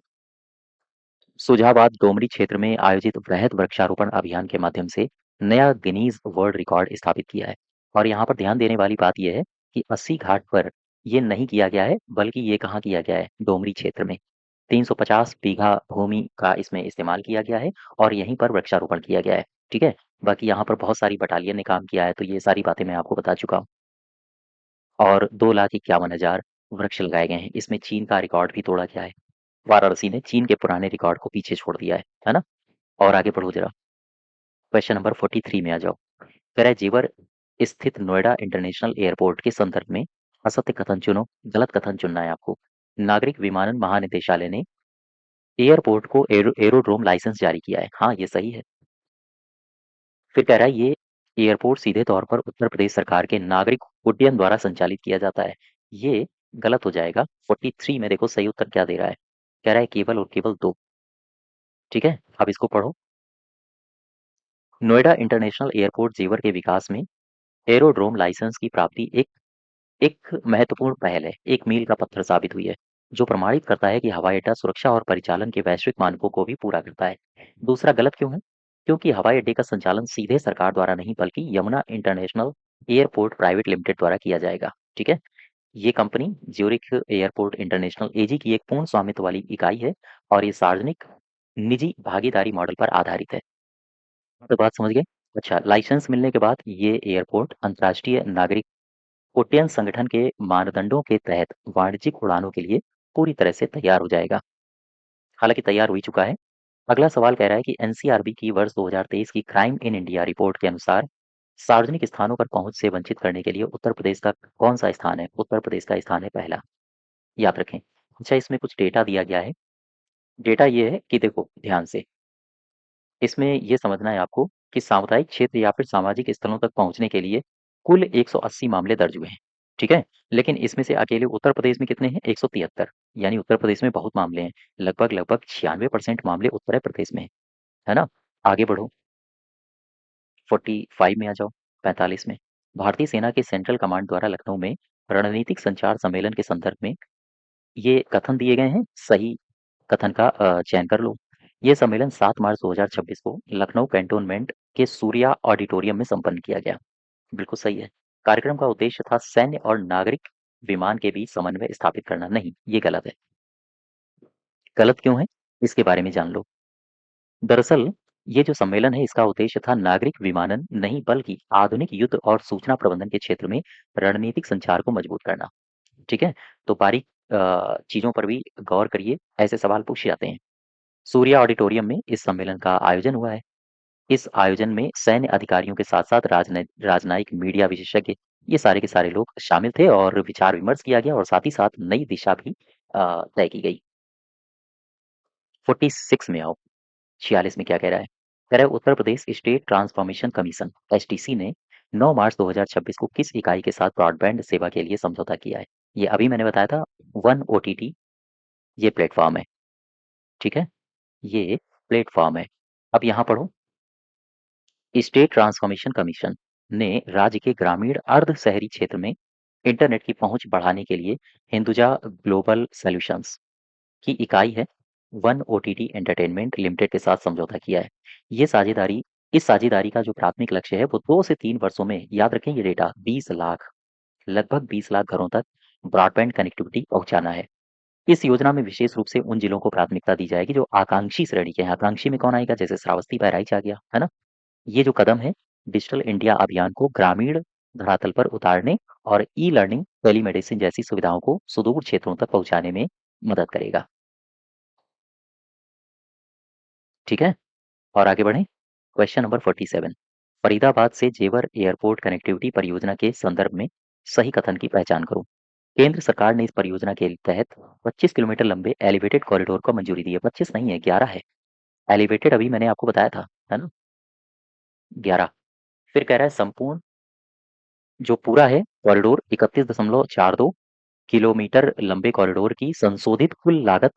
सुजाबाद डोमरी क्षेत्र में आयोजित वृहद वृक्षारोपण अभियान के माध्यम से नया गिनीज वर्ल्ड रिकॉर्ड स्थापित किया है। और यहाँ पर ध्यान देने वाली बात यह है कि 80 घाट पर ये नहीं किया गया है, बल्कि ये कहाँ किया गया है? डोमरी क्षेत्र में। 350 बीघा भूमि का इसमें इस्तेमाल किया गया है और यहीं पर वृक्षारोपण किया गया है। ठीक है? बाकी यहाँ पर बहुत सारी बटालियन ने काम किया है, तो ये सारी बातें मैं आपको बता चुका हूँ। और 2,51,000 वृक्ष लगाए गए हैं। इसमें चीन का रिकॉर्ड भी तोड़ा गया है। वाराणसी ने चीन के पुराने रिकॉर्ड को पीछे छोड़ दिया है ना? और आगे बढ़ो जरा। क्वेश्चन नंबर 43 में आ जाओ। कह रहा है जेवर स्थित नोएडा इंटरनेशनल एयरपोर्ट के संदर्भ में असत्य कथन चुनो। गलत कथन चुनना है आपको। नागरिक विमानन महानिदेशालय ने एयरपोर्ट को एरोड्रोम लाइसेंस जारी किया है। हाँ, ये सही है। फिर कह रहा है ये एयरपोर्ट सीधे तौर पर उत्तर प्रदेश सरकार के नागरिक उड्डयन द्वारा संचालित किया जाता है। ये गलत हो जाएगा। 43 में देखो सही उत्तर क्या दे रहा है, कह रहा है केवल और केवल 2। ठीक है, अब इसको पढ़ो। नोएडा इंटरनेशनल एयरपोर्ट जेवर के विकास में एरोड्रोम लाइसेंस की प्राप्ति एक एक महत्वपूर्ण पहल है, एक मील का पत्थर साबित हुई है, जो प्रमाणित करता है कि हवाई अड्डा सुरक्षा और परिचालन के वैश्विक मानकों को भी पूरा करता है। दूसरा गलत क्यों है? क्योंकि हवाई अड्डे का संचालन सीधे सरकार द्वारा नहीं बल्कि Yamuna international airport private limited द्वारा किया जाएगा। ठीक है, ये कंपनी ज्यूरिख एयरपोर्ट इंटरनेशनल एजी की एक पूर्ण स्वामित्व वाली इकाई है और ये सार्वजनिक निजी भागीदारी मॉडल पर आधारित है। तो बात समझ गए? अच्छा, लाइसेंस मिलने के बाद ये एयरपोर्ट अंतर्राष्ट्रीय नागरिक उड्डयन संगठन के मानदंडों के तहत वाणिज्यिक उड़ानों के लिए पूरी तरह से तैयार हो जाएगा। हालांकि तैयार हो ही चुका है। अगला सवाल कह रहा है कि एनसीआरबी की वर्ष 2023 की क्राइम इन इंडिया रिपोर्ट के अनुसार सार्वजनिक स्थानों पर पहुंच से वंचित करने के लिए उत्तर प्रदेश का कौन सा स्थान है? उत्तर प्रदेश का स्थान है पहला, याद रखें। अच्छा, इसमें कुछ डेटा दिया गया है। डेटा ये है कि देखो ध्यान से, इसमें ये समझना है आपको कि सामुदायिक क्षेत्र या फिर सामाजिक स्थलों तक पहुंचने के लिए कुल 180 मामले दर्ज हुए हैं। ठीक है, लेकिन इसमें से अकेले उत्तर प्रदेश में कितने हैं? 173। यानी उत्तर प्रदेश में बहुत मामले हैं, लगभग लगभग 96% मामले उत्तर प्रदेश में है ना। आगे बढ़ो, 45 में आ जाओ, 45 में। भारतीय सेना के सेंट्रल कमांड द्वारा लखनऊ में रणनीतिक संचार सम्मेलन के संदर्भ में ये कथन दिए गए हैं, सही कथन का चयन कर लो। ये सम्मेलन 7 मार्च 2026 को लखनऊ कैंटोनमेंट के सूर्या ऑडिटोरियम में संपन्न किया गया। बिल्कुल सही है। कार्यक्रम का उद्देश्य था सैन्य और नागरिक विमान के बीच समन्वय स्थापित करना। नहीं, ये गलत है। गलत क्यों है? इसके बारे में जान लो। दरअसल ये जो सम्मेलन है इसका उद्देश्य था नागरिक विमानन नहीं बल्कि आधुनिक युद्ध और सूचना प्रबंधन के क्षेत्र में रणनीतिक संचार को मजबूत करना। ठीक है, तो बारीक चीजों पर भी गौर करिए, ऐसे सवाल पूछे जाते हैं। सूर्या ऑडिटोरियम में इस सम्मेलन का आयोजन हुआ है। इस आयोजन में सैन्य अधिकारियों के साथ-साथ राजनयिक मीडिया विशेषज्ञ, ये सारे के सारे लोग शामिल थे और विचार-विमर्श किया गया और साथ ही साथ नई दिशा भी तय की गई। 46 में आओ, 46 में क्या कह रहा है? कह रहा है Uttar Pradesh state transformation commission STC ने 9 मार्च 2026 को किस इकाई के साथ ब्रॉडबैंड सेवा के लिए समझौता किया है? ये अभी मैंने बताया था, वन ओटीटी ये प्लेटफ़ॉर्म है, ठीक है? ये प्लेटफ़ॉर्म है। अब यहाँ पढ़ो, स्टेट ट्रांसफॉर्मेशन कमीशन ने राज्य के ग्रामीण अर्ध शहरी क्षेत्र में इंटरनेट की पहुंच बढ़ाने के लिए हिंदुजा ग्लोबल सॉल्यूशंस की इकाई है वन ओटीटी एंटरटेनमेंट लिमिटेड के साथ समझौता किया है। ये साझेदारी इस साझेदारी का जो प्राथमिक लक्ष्य है वो 2 से 3 वर्षों में, याद रखें ये डेटा, 20 लाख, लगभग 20 लाख घरों तक ब्रॉडबैंड कनेक्टिविटी पहुंचाना है। इस योजना में विशेष रूप से उन जिलों को प्राथमिकता दी जाएगी जो आकांक्षी श्रेणी के हैं। आकांक्षी में कौन आएगा? जैसे श्रावस्ती बहराइच आ गया, है ना। ये जो कदम है डिजिटल इंडिया अभियान को ग्रामीण धरातल पर उतारने और ई लर्निंग, टेलीमेडिसिन जैसी सुविधाओं को सुदूर क्षेत्रों तक पहुंचाने में मदद करेगा। ठीक है, और आगे बढ़ें। क्वेश्चन नंबर 47, फरीदाबाद से जेवर एयरपोर्ट कनेक्टिविटी परियोजना के संदर्भ में सही कथन की पहचान करो। केंद्र सरकार ने इस परियोजना के तहत 25 किलोमीटर लंबे एलिवेटेड कॉरिडोर को मंजूरी दी है। 25 नहीं है, 11 है। एलिवेटेड अभी मैंने आपको बताया था, है ना, 11। फिर कह रहा है संपूर्ण जो पूरा है कॉरिडोर 31.42 किलोमीटर लंबे कॉरिडोर की संशोधित कुल लागत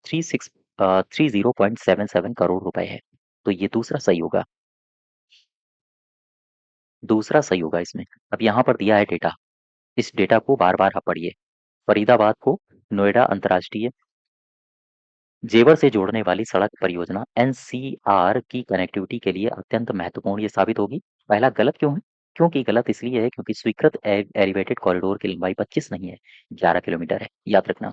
30.77 करोड़ रुपए है। तो ये दूसरा सही होगा, दूसरा सही होगा इसमें। अब यहाँ पर दिया है डेटा, इस डेटा को बार बार आप पढ़िए। फरीदाबाद को नोएडा अंतर्राष्ट्रीय जेवर से जोड़ने वाली सड़क परियोजना एनसीआर की कनेक्टिविटी के लिए अत्यंत महत्वपूर्ण ये साबित होगी। पहला गलत क्यों है? क्योंकि गलत इसलिए है क्योंकि स्वीकृत एलिवेटेड कॉरिडोर की लंबाई 25 नहीं है, 11 किलोमीटर है, याद रखना।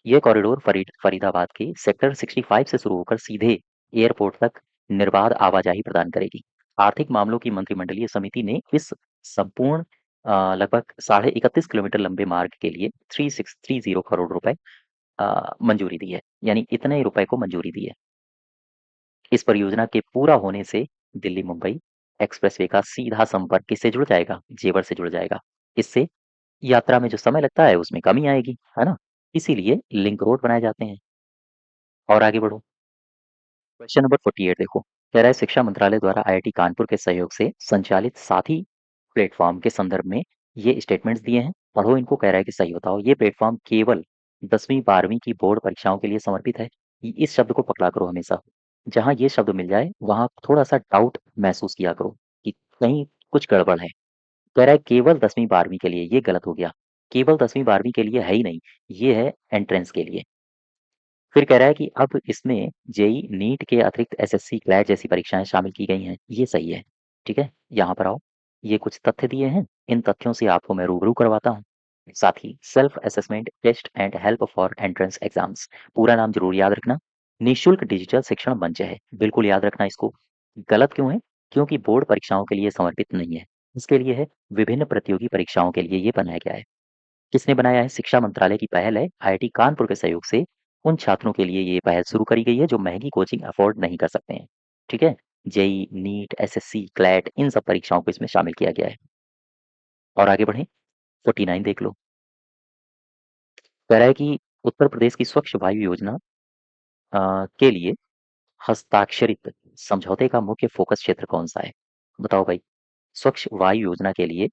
ये कॉरिडोर फरीदाबाद के सेक्टर 65 से शुरू होकर सीधे एयरपोर्ट तक निर्बाध आवाजाही प्रदान करेगी। आर्थिक मामलों की मंत्रिमंडलीय समिति ने इस संपूर्ण लगभग 31.5 किलोमीटर लंबे मार्ग के लिए 3630 करोड़ रुपए मंजूरी दी है, यानी इतने ही रुपए को मंजूरी दी है। इस परियोजना के पूरा होने से दिल्ली मुंबई एक्सप्रेसवे का सीधा संपर्क किससे जुड़ जाएगा? जेवर से जुड़ जाएगा। इससे यात्रा में जो समय लगता है उसमें कमी आएगी, है ना। इसीलिए लिंक रोड बनाए जाते हैं। और आगे बढ़ो, क्वेश्चन नंबर 48 देखो, कह रहा है शिक्षा मंत्रालय द्वारा आईआईटी कानपुर के सहयोग से संचालित साथी प्लेटफॉर्म के संदर्भ में ये स्टेटमेंट्स दिए हैं। पढ़ो इनको, कह रहा है कि सही बताओ। ये प्लेटफॉर्म केवल 10वीं 12वीं की बोर्ड परीक्षाओं के लिए समर्पित है। इस शब्द को पकड़ा करो हमेशा। जहां ये शब्द मिल जाए वहां थोड़ा सा डाउट महसूस किया करो कि कहीं कुछ गड़बड़ है। कह रहा है केवल 10वीं 12वीं के लिए, ये गलत हो गया। केवल 10वीं 12वीं के लिए है ही नहीं, ये है एंट्रेंस के लिए। फिर कह रहा है कि अब इसमें जेई नीट के अतिरिक्त एसएससी क्लैट जैसी परीक्षाएं शामिल की गई हैं, ये सही है। ठीक है, यहाँ पर आओ। ये कुछ तथ्य दिए हैं, इन तथ्यों से आपको मैं रूबरू करवाता हूँ। साथ ही self assessment test and help for entrance exams, पूरा नाम जरूर याद रखना। निशुल्क डिजिटल शिक्षण मंच है, बिल्कुल याद रखना इसको। गलत क्यों है? क्योंकि बोर्ड परीक्षाओं के लिए समर्पित नहीं है, इसके लिए है विभिन्न प्रतियोगी परीक्षाओं के लिए ये बनाया गया है। किसने बनाया है? शिक्षा मंत्रालय की पहल है, आईआईटी कानपुर के सहयोग से उन छात्रों के लिए ये पहल शुरू करी गई है जो महंगी कोचिंग अफोर्ड नहीं कर सकते हैं। ठीक है, जेई नीट एसएससी क्लैट इन सब परीक्षाओं को इसमें शामिल किया गया है। और आगे बढ़े, 49 देख लो। कह रहा है कि उत्तर प्रदेश की स्वच्छ वायु योजना के लिए हस्ताक्षरित समझौते का मुख्य फोकस क्षेत्र कौन सा है? बताओ भाई। स्वच्छ वायु योजना के लिए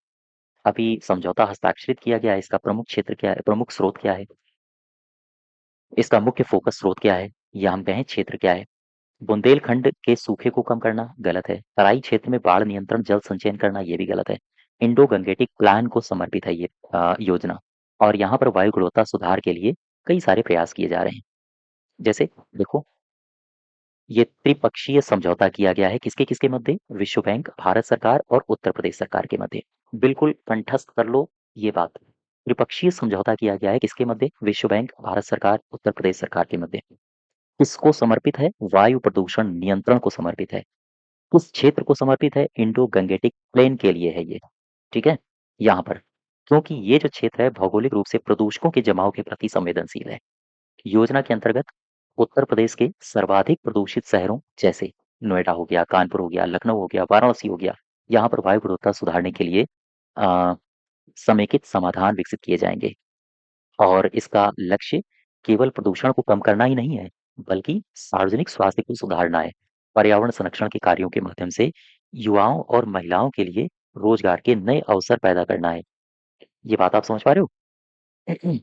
अभी समझौता हस्ताक्षरित किया गया है, इसका प्रमुख क्षेत्र क्या है, प्रमुख स्रोत क्या है, इसका मुख्य फोकस स्रोत क्या है, या हम कहें क्षेत्र क्या है? बुंदेलखंड के सूखे को कम करना गलत है। तराई क्षेत्र में बाढ़ नियंत्रण जल संचयन करना ये भी गलत है। इंडो गंगेटिक प्लान को समर्पित है ये योजना। और यहाँ पर वायु गुणवत्ता सुधार के लिए कई सारे प्रयास किए जा रहे हैं। जैसे देखो, ये त्रिपक्षीय समझौता किया गया है किसके किसके मध्य? विश्व बैंक, भारत सरकार और उत्तर प्रदेश सरकार के मध्य। बिल्कुल कंठस्थ कर लो ये बात। त्रिपक्षीय समझौता किया गया है किसके मध्य? विश्व बैंक, भारत सरकार, उत्तर प्रदेश सरकार के मध्य। किसको समर्पित है? वायु प्रदूषण नियंत्रण को समर्पित है। किस क्षेत्र को समर्पित है? इंडो गंगेटिक प्लेन के लिए है ये। ठीक है, यहाँ पर, क्योंकि ये जो क्षेत्र है भौगोलिक रूप से प्रदूषकों के जमाव के प्रति संवेदनशील है। योजना के अंतर्गत उत्तर प्रदेश के सर्वाधिक प्रदूषित शहरों जैसे नोएडा हो गया, कानपुर हो गया, लखनऊ हो गया, वाराणसी हो गया, यहाँ पर वायु गुणवत्ता सुधारने के लिए अ, समेकित समाधान विकसित किए जाएंगे। और इसका लक्ष्य केवल प्रदूषण को कम करना ही नहीं है, बल्कि सार्वजनिक स्वास्थ्य को सुधारना है। पर्यावरण संरक्षण के कार्यों के माध्यम से युवाओं और महिलाओं के लिए रोजगार के नए अवसर पैदा करना है। ये बात आप समझ पा रहे हो?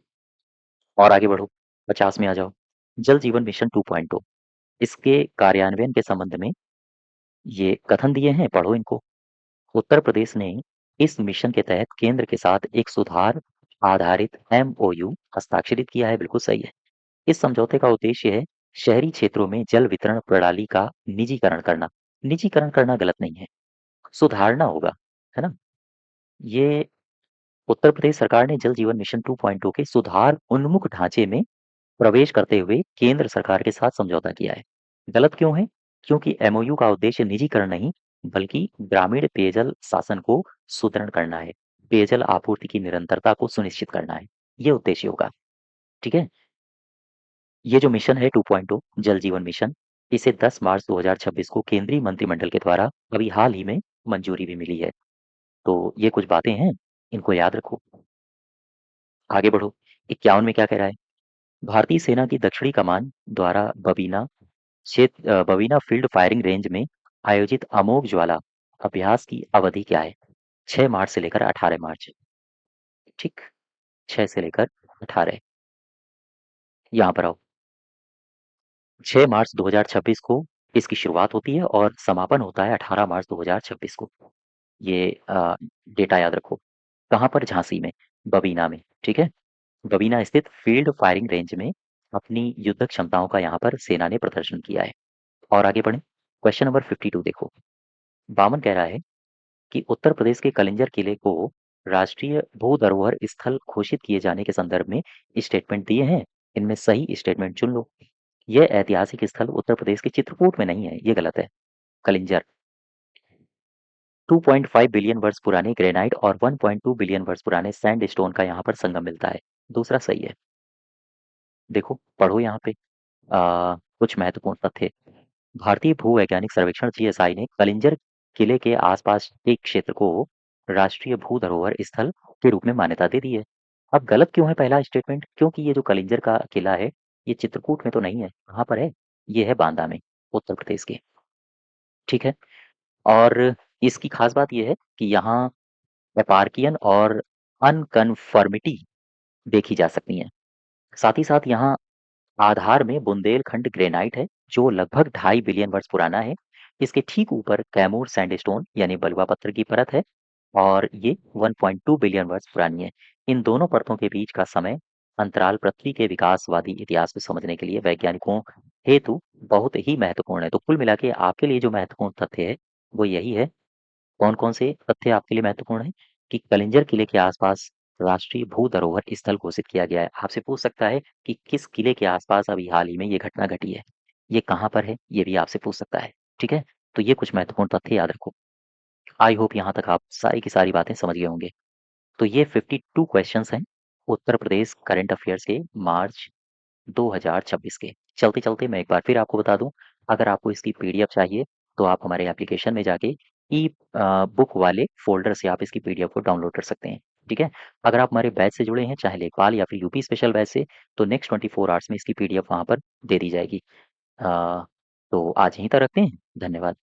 और आगे बढ़ो, 50 में आ जाओ। जल जीवन मिशन 2.0, इसके कार्यान्वयन के संबंध में ये कथन दिए हैं, पढ़ो इनको। उत्तर प्रदेश ने इस मिशन के तहत केंद्र के साथ एक सुधार आधारित एमओयू हस्ताक्षरित किया है, बिल्कुल सही है। इस समझौते का उद्देश्य है शहरी क्षेत्रों में जल वितरण प्रणाली का निजीकरण करना। निजीकरण करना गलत नहीं है, सुधारना होगा, है ना? ये उत्तर प्रदेश सरकार ने जल जीवन मिशन 2.0 के सुधार उन्मुख ढांचे में प्रवेश करते हुए केंद्र सरकार के साथ समझौता किया है। गलत क्यों है? क्योंकि एमओयू का उद्देश्य निजीकरण नहीं, बल्कि ग्रामीण पेयजल शासन को सुदृढ़ करना है, पेयजल आपूर्ति की निरंतरता को सुनिश्चित करना है, ये उद्देश्य होगा। ठीक है, ये जो मिशन है 2.0 जल जीवन मिशन, इसे 10 मार्च 2026 को केंद्रीय मंत्रिमंडल के द्वारा अभी हाल ही में मंजूरी भी मिली है। तो ये कुछ बातें हैं, इनको याद रखो। आगे बढ़ो, 51 में क्या कह रहा है? भारतीय सेना की दक्षिणी कमान द्वारा बबीना फील्ड फायरिंग रेंज में आयोजित अमोघ ज्वाला अभ्यास की अवधि क्या है? 6 मार्च से लेकर 18 मार्च। ठीक, 6 से लेकर 18। यहाँ पर आओ। 6 मार्च 2026 को इसकी शुरुआत होती है और समापन होता है 18 मार्च 2026 को। ये डेटा याद रखो। कहाँ पर? झांसी में, बबीना में। ठीक है, बबीना स्थित फील्ड फायरिंग रेंज में अपनी युद्ध क्षमताओं का यहाँ पर सेना ने प्रदर्शन किया है। और आगे बढ़े, क्वेश्चन नंबर 52 देखो। बामन कह रहा है कि उत्तर प्रदेश के कलिंजर किले को राष्ट्रीय भू धरोहर स्थल घोषित किए जाने के संदर्भ में स्टेटमेंट दिए हैं, इनमें सही स्टेटमेंट चुन लो। यह ऐतिहासिक स्थल उत्तर प्रदेश के चित्रकूट में नहीं है, ये गलत है। कलिंजर 2.5 बिलियन वर्ष पुराने ग्रेनाइट और 1.2 बिलियन वर्ष पुराने सैंडस्टोन का यहाँ पर संगम मिलता है। दूसरा सही है। देखो, पढ़ो यहाँ पे कुछ महत्वपूर्ण तथ्य। भारतीय भूवैज्ञानिक सर्वेक्षण जीएसआई ने कलिंजर किले के आसपास के क्षेत्र को राष्ट्रीय भू धरोहर स्थल के रूप में मान्यता दे दी है। अब गलत क्यों है पहला स्टेटमेंट? क्योंकि ये जो कलिंजर का किला है, ये चित्रकूट में तो नहीं है। कहाँ पर है? ये है बांदा में, उत्तर प्रदेश के। ठीक है, और इसकी खास बात ये है कि यहाँ एपार्कियन और अनकन्फर्मिटी देखी जा सकती हैं। साथ ही साथ यहाँ आधार में बुंदेलखंड ग्रेनाइट है, जो लगभग 2.5 बिलियन वर्ष पुराना है। इसके ठीक ऊपर कैमूर सैंडस्टोन यानी बलुआ पत्थर की परत है और ये 1.2 बिलियन वर्ष पुरानी है। इन दोनों परतों के बीच का समय अंतराल पृथ्वी के विकासवादी इतिहास को समझने के लिए वैज्ञानिकों हेतु बहुत ही महत्वपूर्ण है। तो कुल मिला के आपके लिए जो महत्वपूर्ण तथ्य है, वो यही है। कौन-कौन से तथ्य आपके लिए महत्वपूर्ण हैं? कि कलिंजर किले के आसपास राष्ट्रीय भू धरोहर स्थल घोषित किया गया है। आपसे पूछ सकता है कि किस किले के आसपास अभी हाल ही में ये घटना घटी है? ये कहाँ पर है? ये भी आपसे पूछ सकता है। ठीक है? तो ये कुछ महत्वपूर्ण तथ्य याद रखो। आई होप यहाँ तक आप सारी की सारी बातें समझ गए होंगे। तो ये 52 क्वेश्चंस हैं उत्तर प्रदेश करंट अफेयर्स के मार्च 2026 के। चलते-चलते मैं एक बार फिर आपको बता दूँ, अगर आपको इसकी पीडीएफ चाहिए, तो आप हमारे एप्लीकेशन में जाके बुक वाले फ़ोल्डर से आप इसकी पीडीएफ को डाउनलोड कर सकते हैं, ठीक है? अगर आप हमारे बैच से जुड़े हैं, चाहे लेखपाल या फिर यूपी स्पेशल बैच से, तो नेक्स्ट 24 आवर्स में इसकी पीडीएफ वहाँ पर दे दी जाएगी। तो आज यहीं तक रखते हैं। धन्यवाद।